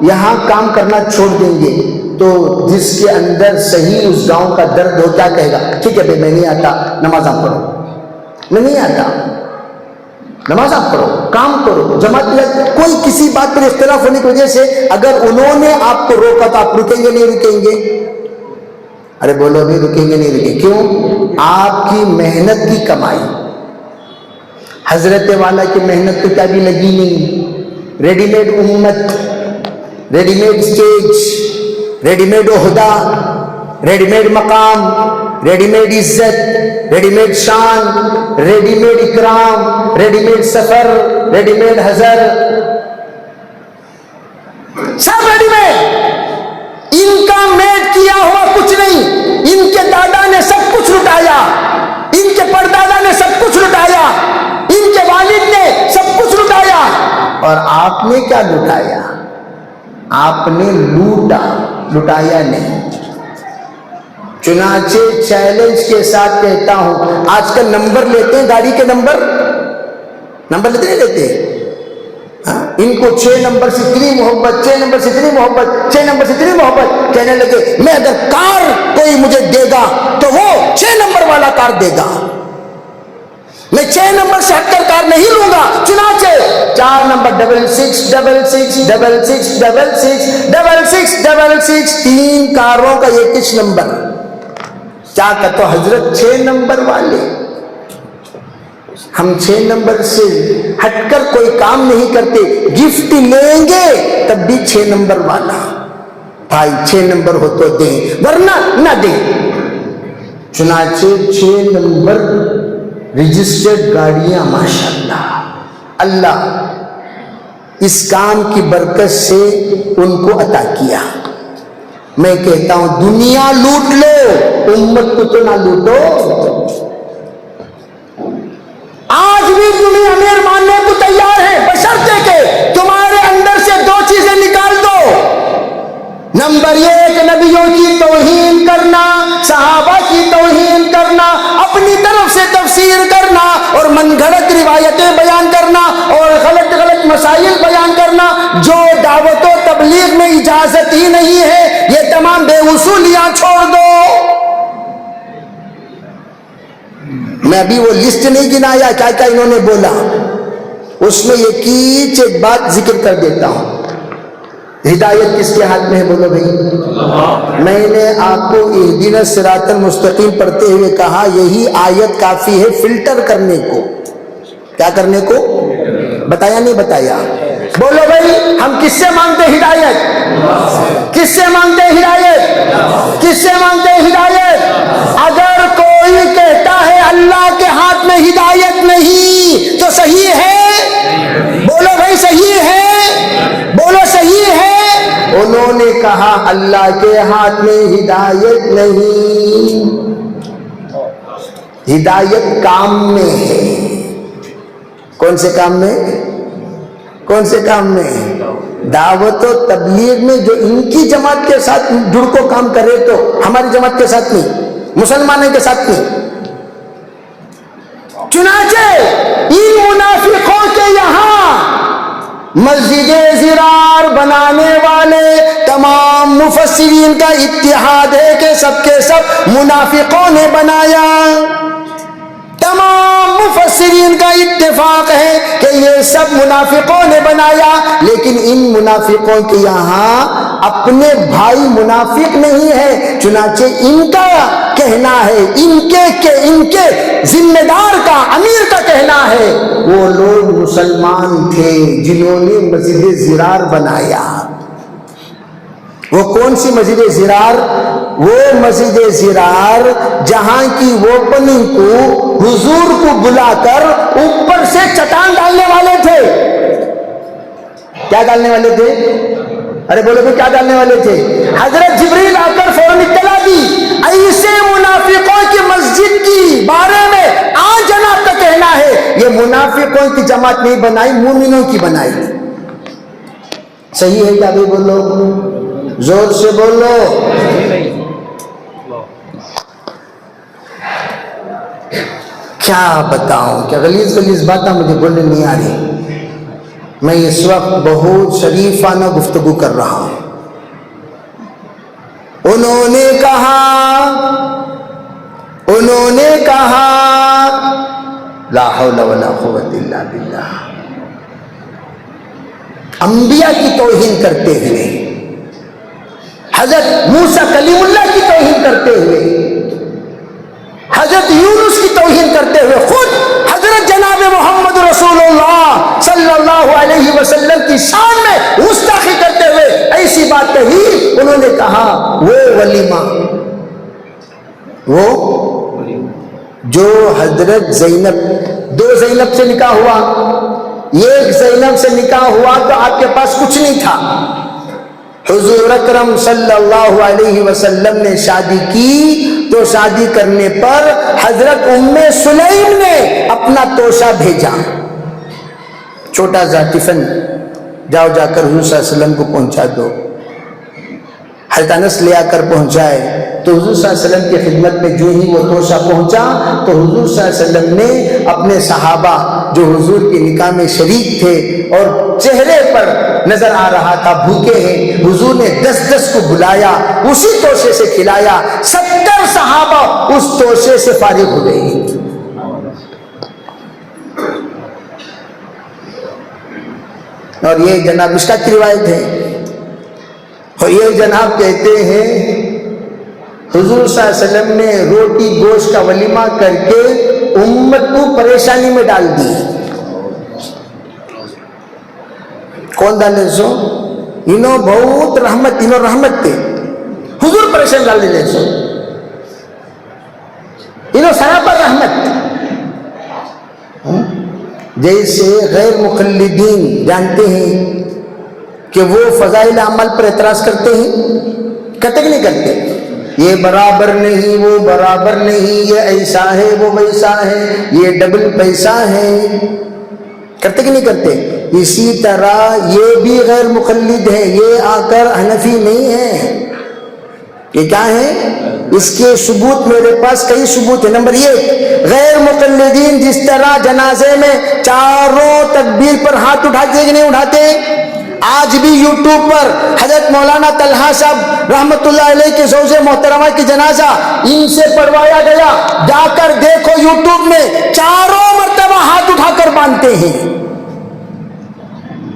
یہاں کام کرنا چھوڑ دیں گے. تو جس کے اندر صحیح اس گاؤں کا درد ہو کیا کہے گا؟ ٹھیک ہے بھائی میں نہیں آتا، نماز آپ پڑھو. میں نہیں آتا، نماز آپ پڑھو، کام کرو. جماعت کوئی کسی بات پر اختلاف ہونے کی وجہ سے اگر انہوں نے آپ کو روکا تو آپ رکیں گے نہیں رکیں گے؟ ارے بولو بھی رکیں گے نہیں رکیں گے. کیوں؟ آپ کی محنت کی کمائی. حضرت والا کی محنت تو کیا بھی لگی نہیں. ریڈی میڈ امت، ready made stage, ready made عہدہ، ریڈی میڈ مقام، ریڈی میڈ عزت، ریڈی میڈ شان، ریڈی میڈ اکرام، ریڈی میڈ سفر، ریڈی میڈ حضر، سب ریڈی میڈ. ان کا میڈ کیا ہوا کچھ نہیں. ان کے دادا نے سب کچھ لٹایا، ان کے پردادا نے سب کچھ لٹایا، ان کے والد نے سب کچھ لٹایا. اور آپ نے کیا لٹایا؟ آپ نے لوٹا، لٹایا نہیں. چنانچہ چیلنج کے ساتھ کہتا ہوں، آج کل نمبر لیتے ہیں، گاڑی کے نمبر لیتے نہیں لیتے. ان کو 6 نمبر سے اتنی محبت، 6 نمبر سے اتنی محبت، 6 نمبر سے اتنی محبت، کہنے لگے میں اگر کار کوئی مجھے دے گا تو وہ 6 نمبر والا والا کار دے گا، میں 6 نمبر سے ہٹ کر کار نہیں لوں گا۔ چنانچہ 4 نمبر 6666666666 3 کاروں کا یہ کچھ نمبر کیا کہتا تو حضرت 6 نمبر والے، ہم 6 نمبر سے ہٹ کر کوئی کام نہیں کرتے، گفٹ لیں گے تب بھی 6 نمبر والا، بھائی 6 نمبر ہو تو دیں ورنہ نہ دیں۔ چنانچہ 6 نمبر رجسٹرڈ گاڑیاں ماشاءاللہ، اللہ اس کام کی برکت سے ان کو عطا کیا۔ میں کہتا ہوں دنیا لوٹ لو، امت کو تو نہ لوٹو۔ آج بھی تمہیں امیر ماننے کو تیار ہے، بشرطے کہ تمہارے اندر سے 2 چیزیں نکال دو۔ نمبر 1 نبیوں کی توہین کرنا، صحابہ کی توہین کرنا، اپنی طرف سے تفسیر کرنا اور من گھڑت روایتیں بیان کرنا اور غلط مسائل بیان کرنا جو دعوت و تبلیغ میں اجازت ہی نہیں ہے، یہ تمام بے اصولیاں چھوڑ دو۔ میں ابھی وہ لسٹ نہیں گنایا کیا کیا انہوں نے بولا، اس میں یہ کیچ ایک بات ذکر کر دیتا ہوں۔ ہدایت کس کے ہاتھ میں ہے بولو بھائی؟ میں نے آپ کو اہدنا الصراط المستقیم پڑھتے ہوئے کہا یہی آیت کافی ہے فلٹر کرنے کو۔ کیا کرنے کو؟ بتایا نہیں بتایا؟ بولو بھائی ہم کس سے مانگتے ہدایت؟ کس سے مانگتے ہدایت؟ کس سے مانگتے ہدایت؟ اگر کوئی کہتا ہے اللہ کے ہاتھ میں ہدایت نہیں تو صحیح ہے؟ بولو بھائی صحیح ہے؟ بولو صحیح ہے؟ انہوں نے کہا اللہ کے ہاتھ میں ہدایت نہیں، ہدایت کام میں ہے۔ کون سے کام میں؟ کون سے کام میں؟ دعوت و تبلیغ میں جو ان کی جماعت کے ساتھ جڑ کو کام کرے تو ہماری جماعت کے ساتھ نہیں، مسلمانوں کے ساتھ نہیں۔ چنانچہ ان منافقوں کے یہاں مسجد زرار بنانے والے تمام مفسرین کا اتحاد ہے کہ سب کے سب منافقوں نے بنایا، تمام مفسرین کا اتفاق ہے کہ یہ سب منافقوں نے بنایا، لیکن ان منافقوں کے یہاں اپنے بھائی منافق نہیں ہے، چنانچہ ان کا کہنا ہے، ان کے ذمہ دار کا، امیر کا کہنا ہے وہ لوگ مسلمان تھے جنہوں نے مسجد زرار بنایا۔ وہ کون سی مسجد زرار؟ وہ مسجد زرار جہاں کی اوپننگ کو حضور کو بلا کر اوپر سے چٹان ڈالنے والے تھے۔ کیا ڈالنے والے تھے؟ ارے بولو کہ کیا ڈالنے والے تھے؟ حضرت جبریل آ کر فوراً اطلاع دی ایسے منافقوں کی مسجد کی بارے میں آج جناب کا کہنا ہے یہ منافقوں کی جماعت نہیں بنائی، مومنوں کی بنائی۔ صحیح ہے کیا بھائی؟ بولو زور سے بولو۔ کیا بتاؤں کہ غلیظ باتیں مجھے بولنے نہیں آ رہی۔ میں اس وقت بہت شریفانہ گفتگو کر رہا ہوں۔ انہوں نے کہا لا حول ولا قوت الا باللہ، انبیاء کی توہین کرتے ہوئے، حضرت موسیٰ کلیم اللہ کی توہین کرتے ہوئے، حضرت یونس کی توہین کرتے ہوئے، خود حضرت جناب محمد رسول اللہ صلی اللہ علیہ وسلم کی شان میں گستاخی کرتے ہوئے ایسی بات کہی۔ انہوں نے کہا وہ ولیمہ، وہ جو حضرت زینب، 2 زینب سے نکاح ہوا، ایک زینب سے نکاح ہوا تو آپ کے پاس کچھ نہیں تھا، حضور اکرم صلی اللہ علیہ وسلم نے شادی کی تو شادی کرنے پر حضرت ام سلیم نے اپنا توشہ بھیجا، چھوٹا سا ٹفن، جاؤ جا کر حضور صلی اللہ علیہ وسلم کو پہنچا دو۔ حضرت انس لے آ کر پہنچائے تو حضور صلی اللہ علیہ وسلم کی خدمت میں جو ہی وہ توشہ پہنچا تو حضور صلی اللہ علیہ وسلم نے اپنے صحابہ جو حضور کے نکاح میں شریک تھے اور چہرے پر نظر آ رہا تھا بھوکے ہیں، حضور نے 10 کو بلایا، اسی توشے سے کھلایا، 70 صحابہ اس توشے سے فارغ ہو گئے. اور یہ جناب اس کا روایت ہے، اور یہ جناب کہتے ہیں حضور صلی اللہ علیہ وسلم نے روٹی گوشت کا ولیمہ کر کے امت کو پریشانی میں ڈال دی. کون ڈالے سو؟ انہوں بہت رحمت، انہوں رحمت تھے، حضور پریشان ڈال دے سو، انہوں سراپا رحمت. جیسے غیر مقلدین جانتے ہیں کہ وہ فضائل عمل پر اعتراض کرتے ہیں، کرتے کہ نہیں کرتے؟ یہ برابر نہیں، وہ برابر نہیں، یہ ایسا ہے، وہ ویسا ہے، یہ ڈبل پیسہ ہے، کرتے کہ نہیں کرتے؟ اسی طرح یہ بھی غیر مقلد ہے، یہ آ کر حنفی نہیں ہے. یہ کیا ہے؟ اس کے ثبوت میرے پاس کئی ثبوت ہے. نمبر 1، غیر مقلدین جس طرح جنازے میں چاروں تکبیر پر ہاتھ اٹھاتے کہ نہیں اٹھاتے؟ آج بھی یوٹیوب پر حضرت مولانا طلحہ صاحب رحمت اللہ علیہ کے زوجہ محترمہ کی جنازہ ان سے پڑھوایا گیا، جا کر دیکھو یوٹیوب میں، چاروں مرتبہ ہاتھ اٹھا کر باندھتے ہیں.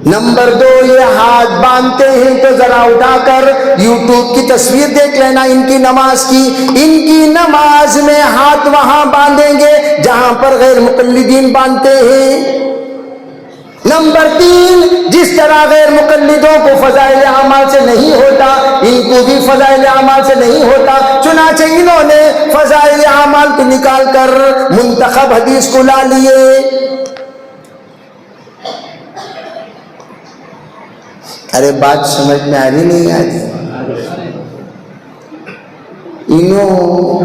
نمبر 2، یہ ہاتھ باندھتے ہیں تو ذرا اٹھا کر یوٹیوب کی تصویر دیکھ لینا ان کی نماز کی. ان کی نماز میں ہاتھ وہاں باندھیں گے جہاں پر غیر مقلدین باندھتے ہیں. نمبر 3، جس طرح غیر مقلدوں کو فضائل اعمال سے نہیں ہوتا، ان کو بھی فضائل اعمال سے نہیں ہوتا، چنانچہ انہوں نے فضائل اعمال کو نکال کر منتخب حدیث کو لا لیے. ارے بات سمجھ میں آ رہی نہیں آ رہی؟ انہوں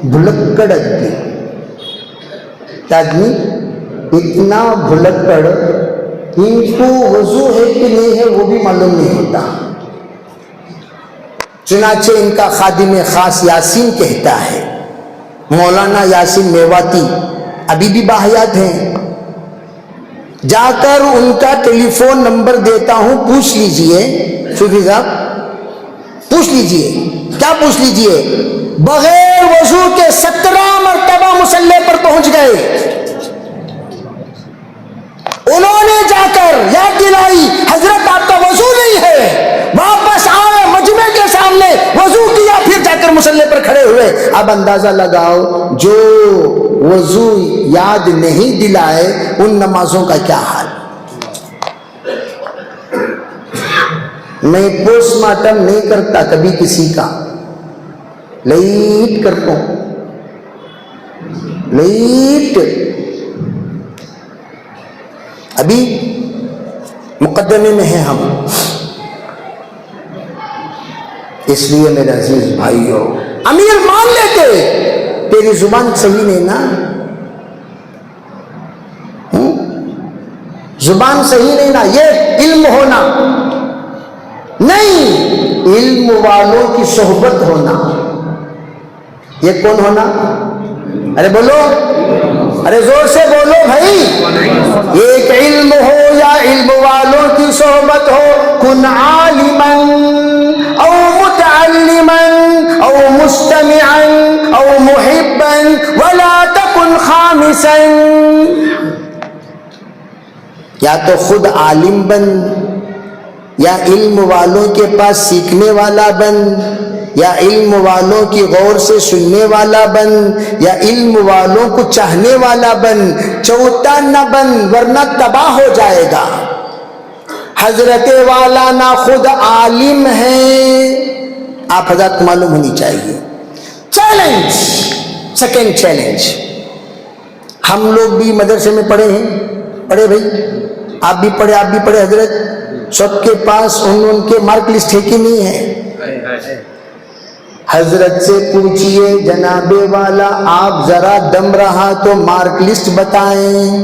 بھلکڑ آدمی، آدمی اتنا بھلکڑ، ان کو وضو ہے کہ نہیں ہے وہ بھی معلوم نہیں ہوتا. چنانچہ ان کا خادم خاص یاسین کہتا ہے، مولانا یاسین میواتی ابھی بھی باحیات ہیں، جا کر ان کا ٹیلی فون نمبر دیتا ہوں، پوچھ لیجئے. صوفی صاحب پوچھ لیجئے. کیا پوچھ لیجئے؟ بغیر وضو کے 17 مرتبہ مصلی پر پہنچ گئے. انہوں نے جا کر یاد دلائی، حضرت آپ کا وضو نہیں ہے، واپس آئے مجمع کے سامنے وضو کیا، پھر جا کر مصلی پر کھڑے ہوئے. اب اندازہ لگاؤ جو وضو یاد نہیں دلائے ان نمازوں کا کیا حال. میں پوسٹ مارٹم نہیں کرتا کبھی کسی کا، لیٹ کرتا ہوں، لیٹ. ابھی مقدمے میں ہیں ہم، اس لیے میرے عزیز بھائیو، امیر مان لیتے تیری زبان صحیح نہیں نا، زبان صحیح نہیں نا، یہ علم ہونا نہیں، علم والوں کی صحبت ہونا. یہ کون ہونا؟ ارے بولو، ارے زور سے بولو بھائی. ایک علم ہو یا علم والوں کی صحبت ہو. کن عالما او متعلما او مستمعا او محبا ولا تکن خامسا. یا تو خود عالم بن، یا علم والوں کے پاس سیکھنے والا بن، یا علم والوں کی غور سے سننے والا بن، یا علم والوں کو چاہنے والا بن. چوتھا نہ بن ورنہ تباہ ہو جائے گا. حضرت والا نہ خود عالم ہے، آپ حضرات کو معلوم ہونی چاہیے. Challenge, second challenge. ہم لوگ بھی مدرسے میں پڑھے ہیں، پڑھے بھائی، آپ بھی پڑھے، آپ بھی پڑھے. حضرت سب کے پاس ان کے مارک لسٹ ہے کہ نہیں ہے؟ حضرت سے پوچھئے جناب والا آپ ذرا دم رہا تو مارک لسٹ بتائیں.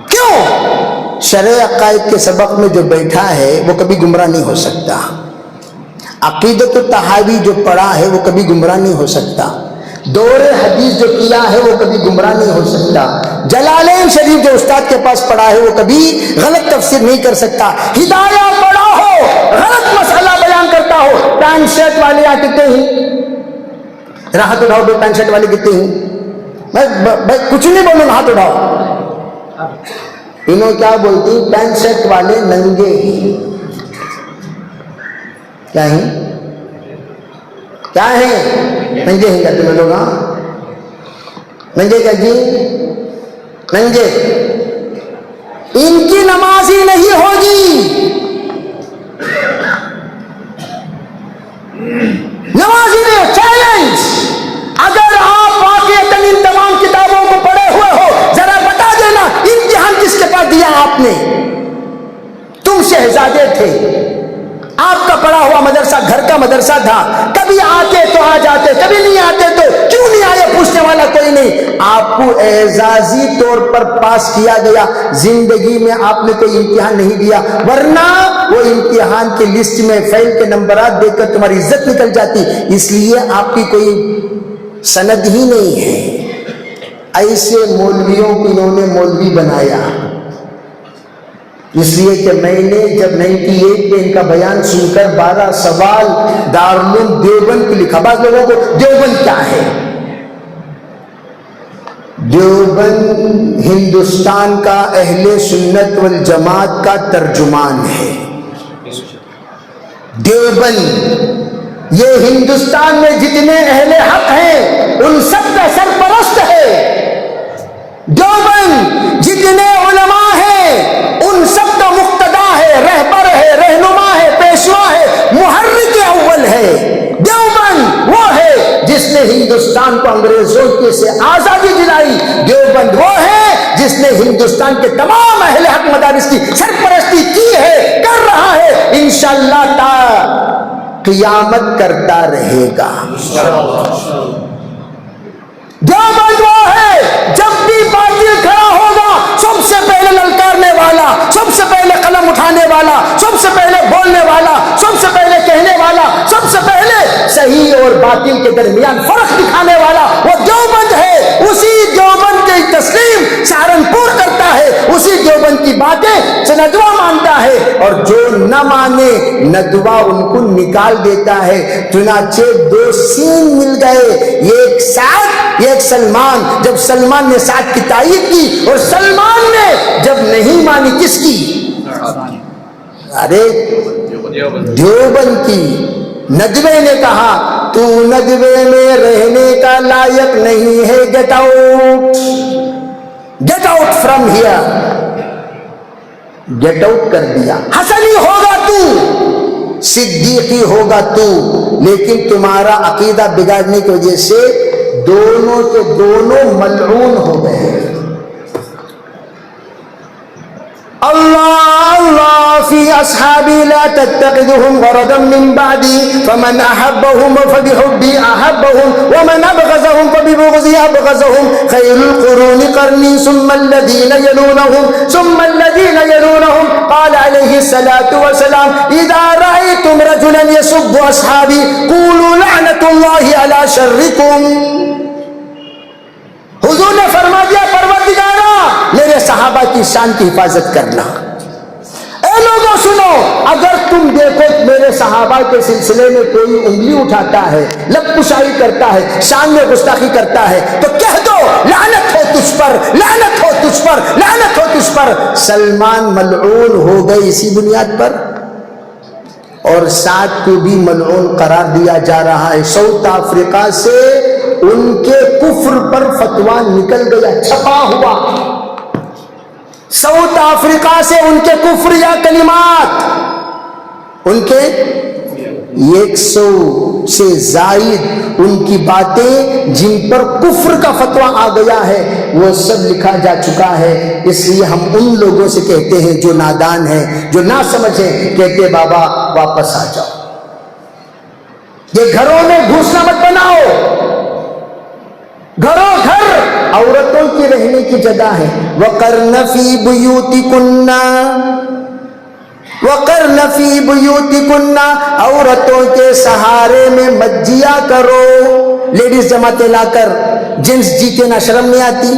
کیوں؟ شرع عقائد کے سبق میں جو بیٹھا ہے وہ کبھی گمراہ نہیں ہو سکتا. عقیدت الطحاوی جو پڑھا ہے وہ کبھی گمراہ نہیں ہو سکتا. دور حدیث جو کیا ہے وہ کبھی گمراہ نہیں ہو سکتا. جلالین شریف جو استاد کے پاس پڑھا ہے وہ کبھی غلط تفسیر نہیں کر سکتا. ہدایہ پڑھا ہو, غلط مسئلہ بیان کرتا ہو. پینٹ شرٹ والے یہاں کتنے ہیں؟ ہاتھ اٹھاؤ بھائی, پینٹ شرٹ والے کتنے ہیں؟ میں کچھ نہیں بولوں گا, ہاتھ اٹھاؤ. انہوں کیا بولتی, پینٹ شرٹ والے ننگے ہیں. کیا ہیں؟ کیا ہیں؟ ننگے ہیں. کیا تمہیں لوگ؟ ہاں ننگے کیا جی؟ ننگے. ان کی نماز ہی نہیں ہوگی, نماز ہی نہیں. چیلنج, اگر آپ واقعتاً ان تمام کتابوں کو پڑھے ہوئے ہو, ذرا بتا دینا امتحان کس کے پاس دیا آپ نے. تم شہزادے تھے, آپ کا پڑھا ہوا مدرسہ گھر کا مدرسہ تھا, کبھی آتے تو آ جاتے, کبھی نہیں آتے تو کیوں نہیں آئے پوچھنے والا کوئی نہیں. آپ کو اعزازی طور پر پاس کیا گیا, زندگی میں آپ نے کوئی امتحان نہیں دیا, ورنہ وہ امتحان کی لسٹ میں فیل کے نمبرات دیکھ کر تمہاری عزت نکل جاتی. اس لیے آپ کی کوئی سند ہی نہیں ہے. ایسے مولویوں کو انہوں نے مولوی بنایا, اس لیے کہ میں نے جب 98 میں ان کا بیان سن کر 12 سوال دارالعلوم دیوبند کو لکھا. بعض لوگوں کو دیوبند کیا ہے؟ دیوبند ہندوستان کا اہل سنت والجماعت کا ترجمان ہے. دیوبند یہ ہندوستان میں جتنے اہل حق ہیں ان سب کا سرپرست ہے. دیوبند جتنے علماء ہیں ان سب کا مقتدا ہے, رہبر ہے, رہنما ہے, پیشوا ہے, محرک اول ہے. دیوبند وہ ہے جس نے ہندوستان کو انگریزوں کے سے آزادی دلائی. دیوبند وہ ہے جس نے ہندوستان کے تمام اہل حق مدارس کی سرپرستی کی ہے, کر رہا ہے, انشاءاللہ تا قیامت کرتا رہے گا. دیوبند وہ ہے جب بھی باطل کھڑا ہوگا سب سے پہلے للکارنے والا, سب سے پہلے قلم اٹھانے والا, سب سے پہلے بولنے والا, سب سے پہلے کہنے والا, سب سے پہلے صحیح اور باطل کے درمیان فرق دکھانے والا وہ دیوبند ہے. اسی دیوبند کی تسلیم سہارنپور کرتا ہے, اسی دیوبند کی باتیں سے ندوہ مانتا ہے, اور جو نہ مانے ندوہ ان کو نکال دیتا ہے. چنانچہ 2 سین مل گئے, ایک سعد ایک سلمان. جب سلمان نے سعد کی تائید کی اور سلمان نے جب نہیں مانی کس کی؟ ارے دیوبند کی. ندوے نے کہا تو ندوے میں رہنے کا لائق نہیں ہے, get out, get out from here. Get out کر دیا. حسنی ہوگا تو, صدیقی ہوگا تو, لیکن تمہارا عقیدہ بگاڑنے کی وجہ سے دونوں کے دونوں ملعون ہو گئے. اللہ اللہ فی اصحابی لا تتخذهم غرضا من بعدی فمن احبهم فبحبی احبهم ومن ابغضهم فببغضی ابغضهم خیر القرون قرنی ثم الذین یلونهم ثم الذین یلونهم. قال علیہ الصلاة والسلام اذا رأیتم رجلا یسب اصحابی قولوا لعنت اللہ علی شرکم. حضور نے فرما دیا پروردگارا میرے صحابہ کی شان کی حفاظت کرنا. اے لوگوں سنو, اگر تم دیکھو میرے صحابہ کے سلسلے میں کوئی انگلی اٹھاتا ہے, لب کشائی کرتا ہے, شان میں گستاخی کرتا ہے, تو کہہ دو لعنت ہو تجھ پر, لعنت ہو تجھ پر, لعنت ہو تجھ پر. سلمان ملعون ہو گئے اسی بنیاد پر, اور سعد کو بھی ملعون قرار دیا جا رہا ہے. ساؤتھ افریقہ سے ان کے کفر پر فتویٰ نکل گیا چھپا ہوا. ساؤتھ افریقہ سے ان کے کفر یا کلمات, ان کے 100 سے زائد ان کی باتیں جن پر کفر کا فتویٰ آ گیا ہے وہ سب لکھا جا چکا ہے. اس لیے ہم ان لوگوں سے کہتے ہیں جو نادان ہیں, جو نہ سمجھیں, کہتے بابا واپس آ جاؤ, یہ گھروں میں گھسنا مت بناؤ. گھروں گھر عورتوں کی رہنے کی جگہ ہے. وَقَرْنَ فِي بُيُوتِكُنَّ, وَقَرْنَ فِي بُيُوتِكُنَّ, عورتوں کے سہارے میں مت جیا کرو. لیڈیز جماعتیں لا کر جنس جیتے نہ شرم نہیں آتی.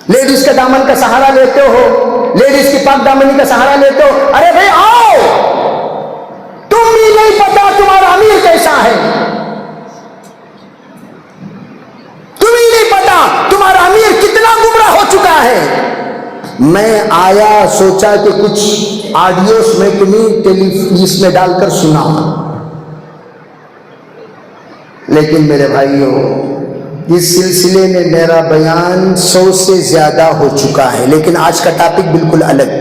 لیڈیز کے دامن کا سہارا لیتے ہو, لیڈیز کی پاک دامنی کا سہارا لیتے ہو. ارے بھائی آؤ, تم بھی نہیں پتا تمہارا امیر کیسا ہے, تمہیں نہیں پتا تمہارا امیر کتنا گمراہ ہو چکا ہے. میں آیا سوچا کہ کچھ آڈیوز میں تمہیں اس میں ڈال کر سناؤں, لیکن میرے بھائیوں اس سلسلے میں میرا بیان 100 سے زیادہ ہو چکا ہے. لیکن آج کا ٹاپک بالکل الگ.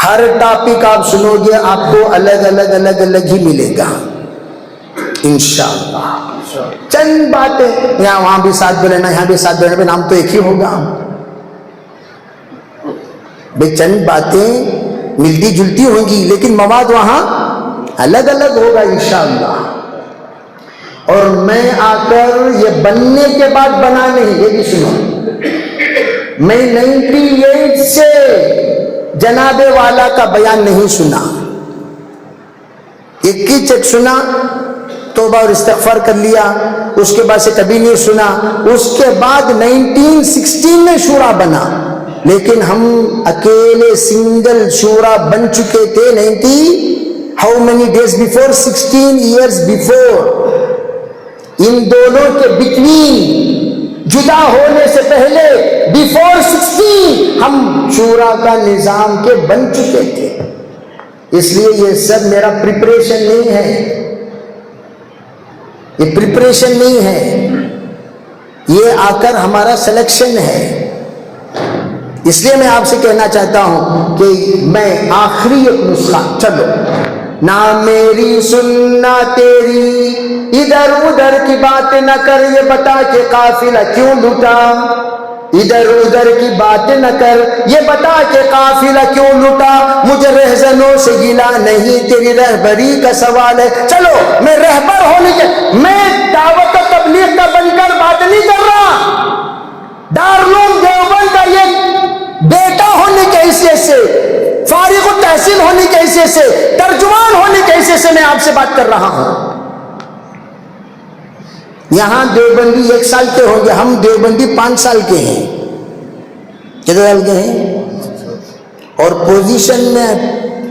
ہر ٹاپک آپ سنو گے آپ کو الگ ہی ملے گا انشاءاللہ. چند باتیں یہاں وہاں بھی ساتھ بلینا, یہاں بھی ساتھ بلینا, نام تو ایک ہی ہوگا. بھئی چند باتیں ملتی جلتی ہوں گی لیکن مواد وہاں الگ ہوگا انشاءاللہ. اور میں آ کر یہ بننے کے بعد بنا نہیں, یہ بھی سنو, میں 98 سے جناب والا کا بیان نہیں سنا, 21 چک سنا, توبہ اور استغفار کر لیا, اس کے بعد سے کبھی نہیں سنا. اس کے بعد 1916 میں شورا بنا, لیکن ہم اکیلے سنگل شورا بن چکے تھے how many days before, 16 years before. ان دونوں کے بٹوین جدا ہونے سے پہلے before 16 ہم شورا کا نظام کے بن چکے تھے. اس لیے یہ سب میرا پریپریشن نہیں ہے, یہ پریپریشن نہیں ہے, یہ آ کر ہمارا سلیکشن ہے. اس لیے میں آپ سے کہنا چاہتا ہوں کہ میں آخری ایک نسخہ, چلو نہ میری سننا تیری, ادھر ادھر کی بات نہ کر, یہ بتا کہ قافلہ کیوں لٹا. ادھر ادھر کی بات نہ کر, یہ بتا کہ قافلہ کیوں لٹا. مجھے رہزنوں سے گلا نہیں, تیری رہبری کا سوال ہے. چلو میں رہبر ہونے کے, میں دعوت و تبلیغ کا بن کر بات نہیں کر رہا, دارالعلوم دیوبند کا یہ بیٹا ہونے کے حیثیت سے, فارغ التحصیل ہونے کے حیثیت سے, ترجمان ہونے کے حیثیت سے میں آپ سے بات کر رہا ہوں. یہاں دیوبندی 1 سال کے ہوں گے, ہم دیوبندی 5 سال کے ہیں. کتنے سال کے ہیں؟ اور پوزیشن میں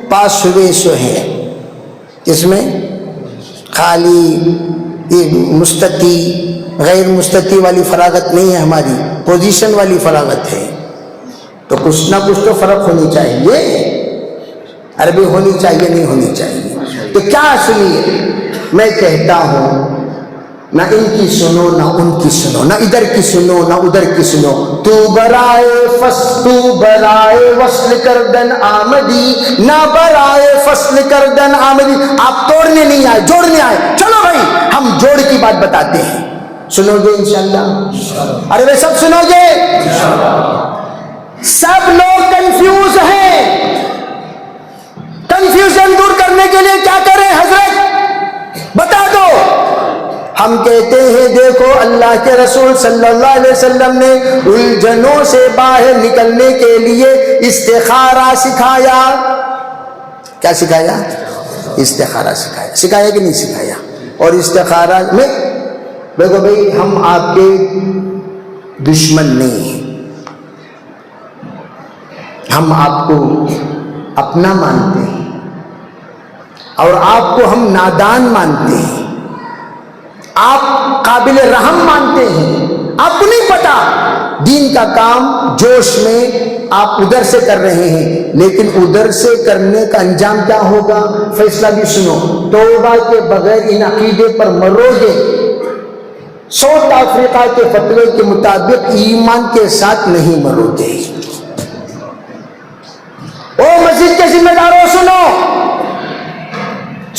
پاس ہوئے سو ہیں. اس میں خالی مستطیع غیر مستطیع والی فراغت نہیں ہے, ہماری پوزیشن والی فراغت ہے. تو کچھ نہ کچھ تو فرق ہونی چاہیے, عربی ہونی چاہیے, نہیں ہونی چاہیے. تو کیا سنیے, میں کہتا ہوں نہ ان کی سنو نہ ان کی سنو, نہ ادھر کی سنو نہ ادھر کی سنو. تو برائے وصل کردن آمدی, نہ برائے فصل کردن آمدی. آپ توڑنے نہیں آئے, جوڑنے آئے. چلو بھائی ہم جوڑ کی بات بتاتے ہیں, سنو گے انشاءاللہ؟ ارے وہ سب سنو گے؟ سب لوگ کنفیوز ہیں, کنفیوژن دور کرنے کے لیے کیا کریں حضرت بتا دو. ہم کہتے ہیں دیکھو اللہ کے رسول صلی اللہ علیہ وسلم نے الجھنوں سے باہر نکلنے کے لیے استخارہ سکھایا. کیا سکھایا؟ استخارہ سکھایا. سکھایا کہ نہیں سکھایا؟ اور استخارہ میں دیکھو بھائی ہم آپ کے دشمن نہیں ہیں, ہم آپ کو اپنا مانتے ہیں اور آپ کو ہم نادان مانتے ہیں, آپ قابل رحم مانتے ہیں. آپ کو نہیں پتا دین کا کام جوش میں آپ ادھر سے کر رہے ہیں, لیکن ادھر سے کرنے کا انجام کیا ہوگا فیصلہ بھی سنو. توبہ کے بغیر ان عقیدے پر مرو گے. ساؤتھ افریقہ کے فتوے کے مطابق ایمان کے ساتھ نہیں مرو گے. او مسجد کے ذمہ داروں سنو,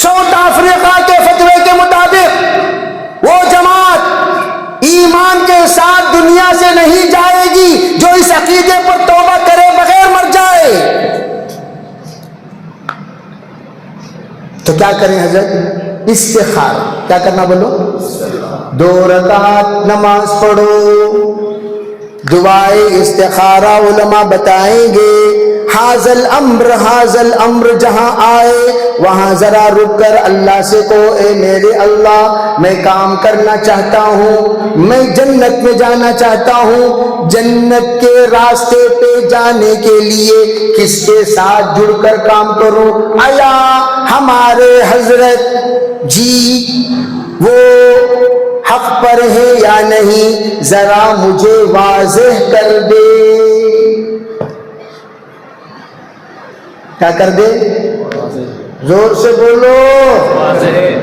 ساؤتھ افریقہ کے فتوے کے مطابق وہ جماعت ایمان کے ساتھ دنیا سے نہیں جائے گی جو اس عقیدے پر توبہ کرے بغیر مر جائے. تو کیا کریں حضرت؟ استخارہ. کیا کرنا بولو؟ 2 رکعت نماز پڑھو. دعائے استخارہ علماء بتائیں گے. حاضل امر جہاں آئے وہاں ذرا رک کر اللہ سے کہو اے میرے اللہ میں کام کرنا چاہتا ہوں, میں جنت میں جانا چاہتا ہوں, جنت کے راستے پہ جانے کے لیے کس کے ساتھ جڑ کر کام کروں؟ آیا ہمارے حضرت جی وہ حق پر ہے یا نہیں، ذرا مجھے واضح کر دے۔ کیا کر دے؟ زور سے بولو،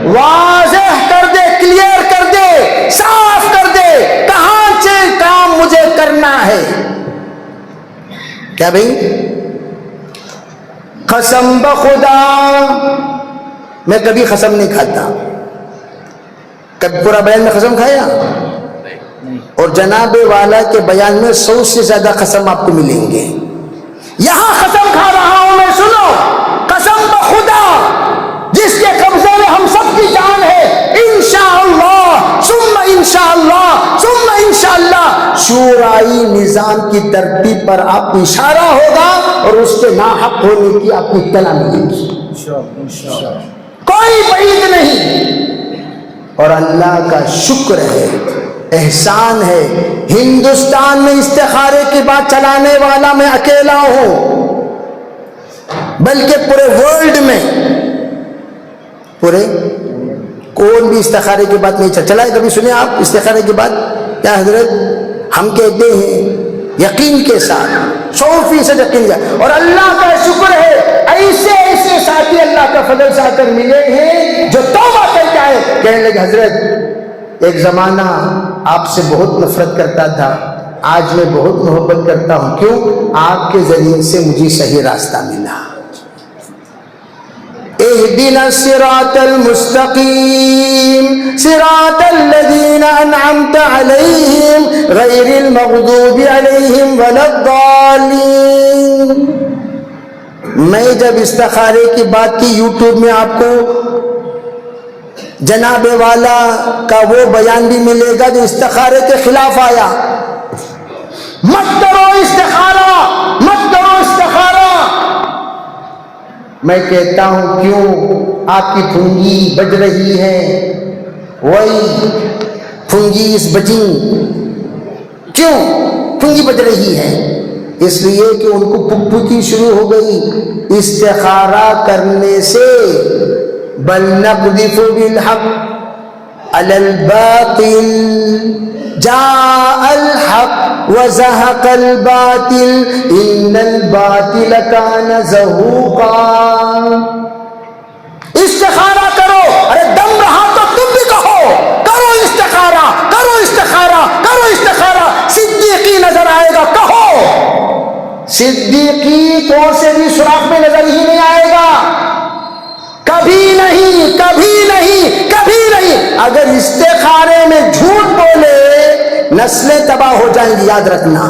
واضح کر دے، کلیئر کر دے، صاف کر دے، کہاں سے کام مجھے کرنا ہے۔ کیا بھئی؟ قسم بخدا میں کبھی قسم نہیں کھاتا۔ کبھی پورا بیان میں قسم کھایا؟ اور جناب والا کے بیان میں 100 سے زیادہ قسم آپ کو ملیں گے۔ یہاں قسم کھا رہا ہوں میں، سنو، قسم بخدا جس کے قبضے میں ہم سب کی جان ہے، انشاءاللہ ثم انشاءاللہ ثم انشاءاللہ شورائی نظام کی ترتیب پر آپ کو اشارہ ہوگا اور اس کے ناحق ہونے کی آپ کو اطلاع ملے گی، کوئی بعید نہیں۔ اور اللہ کا شکر ہے، احسان ہے، ہندوستان میں استخارے کی بات چلانے والا میں اکیلا ہوں، بلکہ پورے ورلڈ میں پورے کون بھی استخارے کی بات نہیں چلائے۔ کبھی سنے آپ استخارے کی بات؟ کیا حضرت ہم کہتے ہیں یقین کے ساتھ 100% یقین، اور اللہ کا شکر ہے ایسے ایسے ساتھی اللہ کا فضل سے آ کر ملے ہیں جو توبہ کر کے آئے، کہنے لگے حضرت ایک زمانہ آپ سے بہت نفرت کرتا تھا، آج میں بہت محبت کرتا ہوں۔ کیوں؟ آپ کے ذریعے سے مجھے صحیح راستہ ملا۔ اهدنا الصراط المستقيم صراط الذين أنعمت عليهم غير المغضوب عليهم ولا الضالين۔ میں جب استخارے کی بات کی یوٹیوب میں آپ کو جناب والا کا وہ بیان بھی ملے گا جو استخارے کے خلاف آیا، مت کرو استخارہ، مت کرو استخارہ۔ میں کہتا ہوں کیوں؟ آپ کی پھنگی بج رہی ہے، وہی پھنگی اس بجیں۔ کیوں پھنگی بج رہی ہے؟ اس لیے کہ ان کو پھپھکی شروع ہو گئی استخارہ کرنے سے۔ بل نقذف بالحق علی الباطل جاء الحق وزهق الباطل ان الباطل كان زهوقا۔ استخارہ کرو، ارے دم رہا تو تم بھی کہو کرو استخارہ، کرو استخارہ، کرو استخارہ، صدیقی نظر آئے گا، کہو۔ صدیقی تو سے بھی سراغ میں نظر ہی نہیں آئے گا، کبھی نہیں، کبھی نہیں، کبھی نہیں۔ اگر استخارے میں جھوٹ بولے نسلیں تباہ ہو جائیں گی، یاد رکھنا۔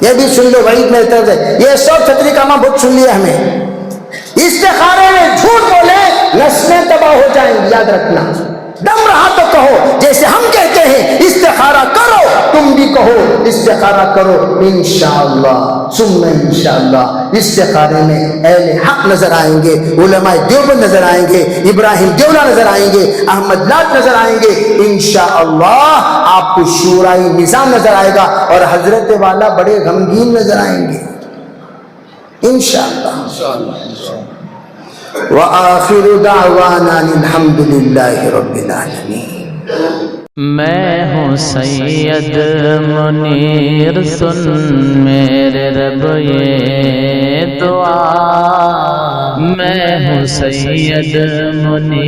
یہ بھی سن لو، وعید میں طرف ہے، یہ سب چھتری کا ماں بہت سن لیا ہمیں۔ استخارے میں جھوٹ بولے نسلیں تباہ ہو جائیں گی، یاد رکھنا۔ دم رہا تو کہو، جیسے ہم کہتے ہیں استخارہ کرو، تم بھی کہو استخارہ کرو، انشاءاللہ ثم انشاءاللہ۔ استخارے میں اہل حق نظر آئیں گے، علماء دیوبند نظر آئیں گے، ابراہیم دیولا نظر آئیں گے، احمد لاٹ نظر آئیں گے، انشاءاللہ آپ کو شورائی نظام نظر آئے گا، اور حضرت والا بڑے غمگین نظر آئیں گے انشاءاللہ۔ وآخر دعوانا الحمد للہ رب العالمین۔ میں ہوں سید منیر، سن میرے رب یہ دعا، میں ہوں سید منیر۔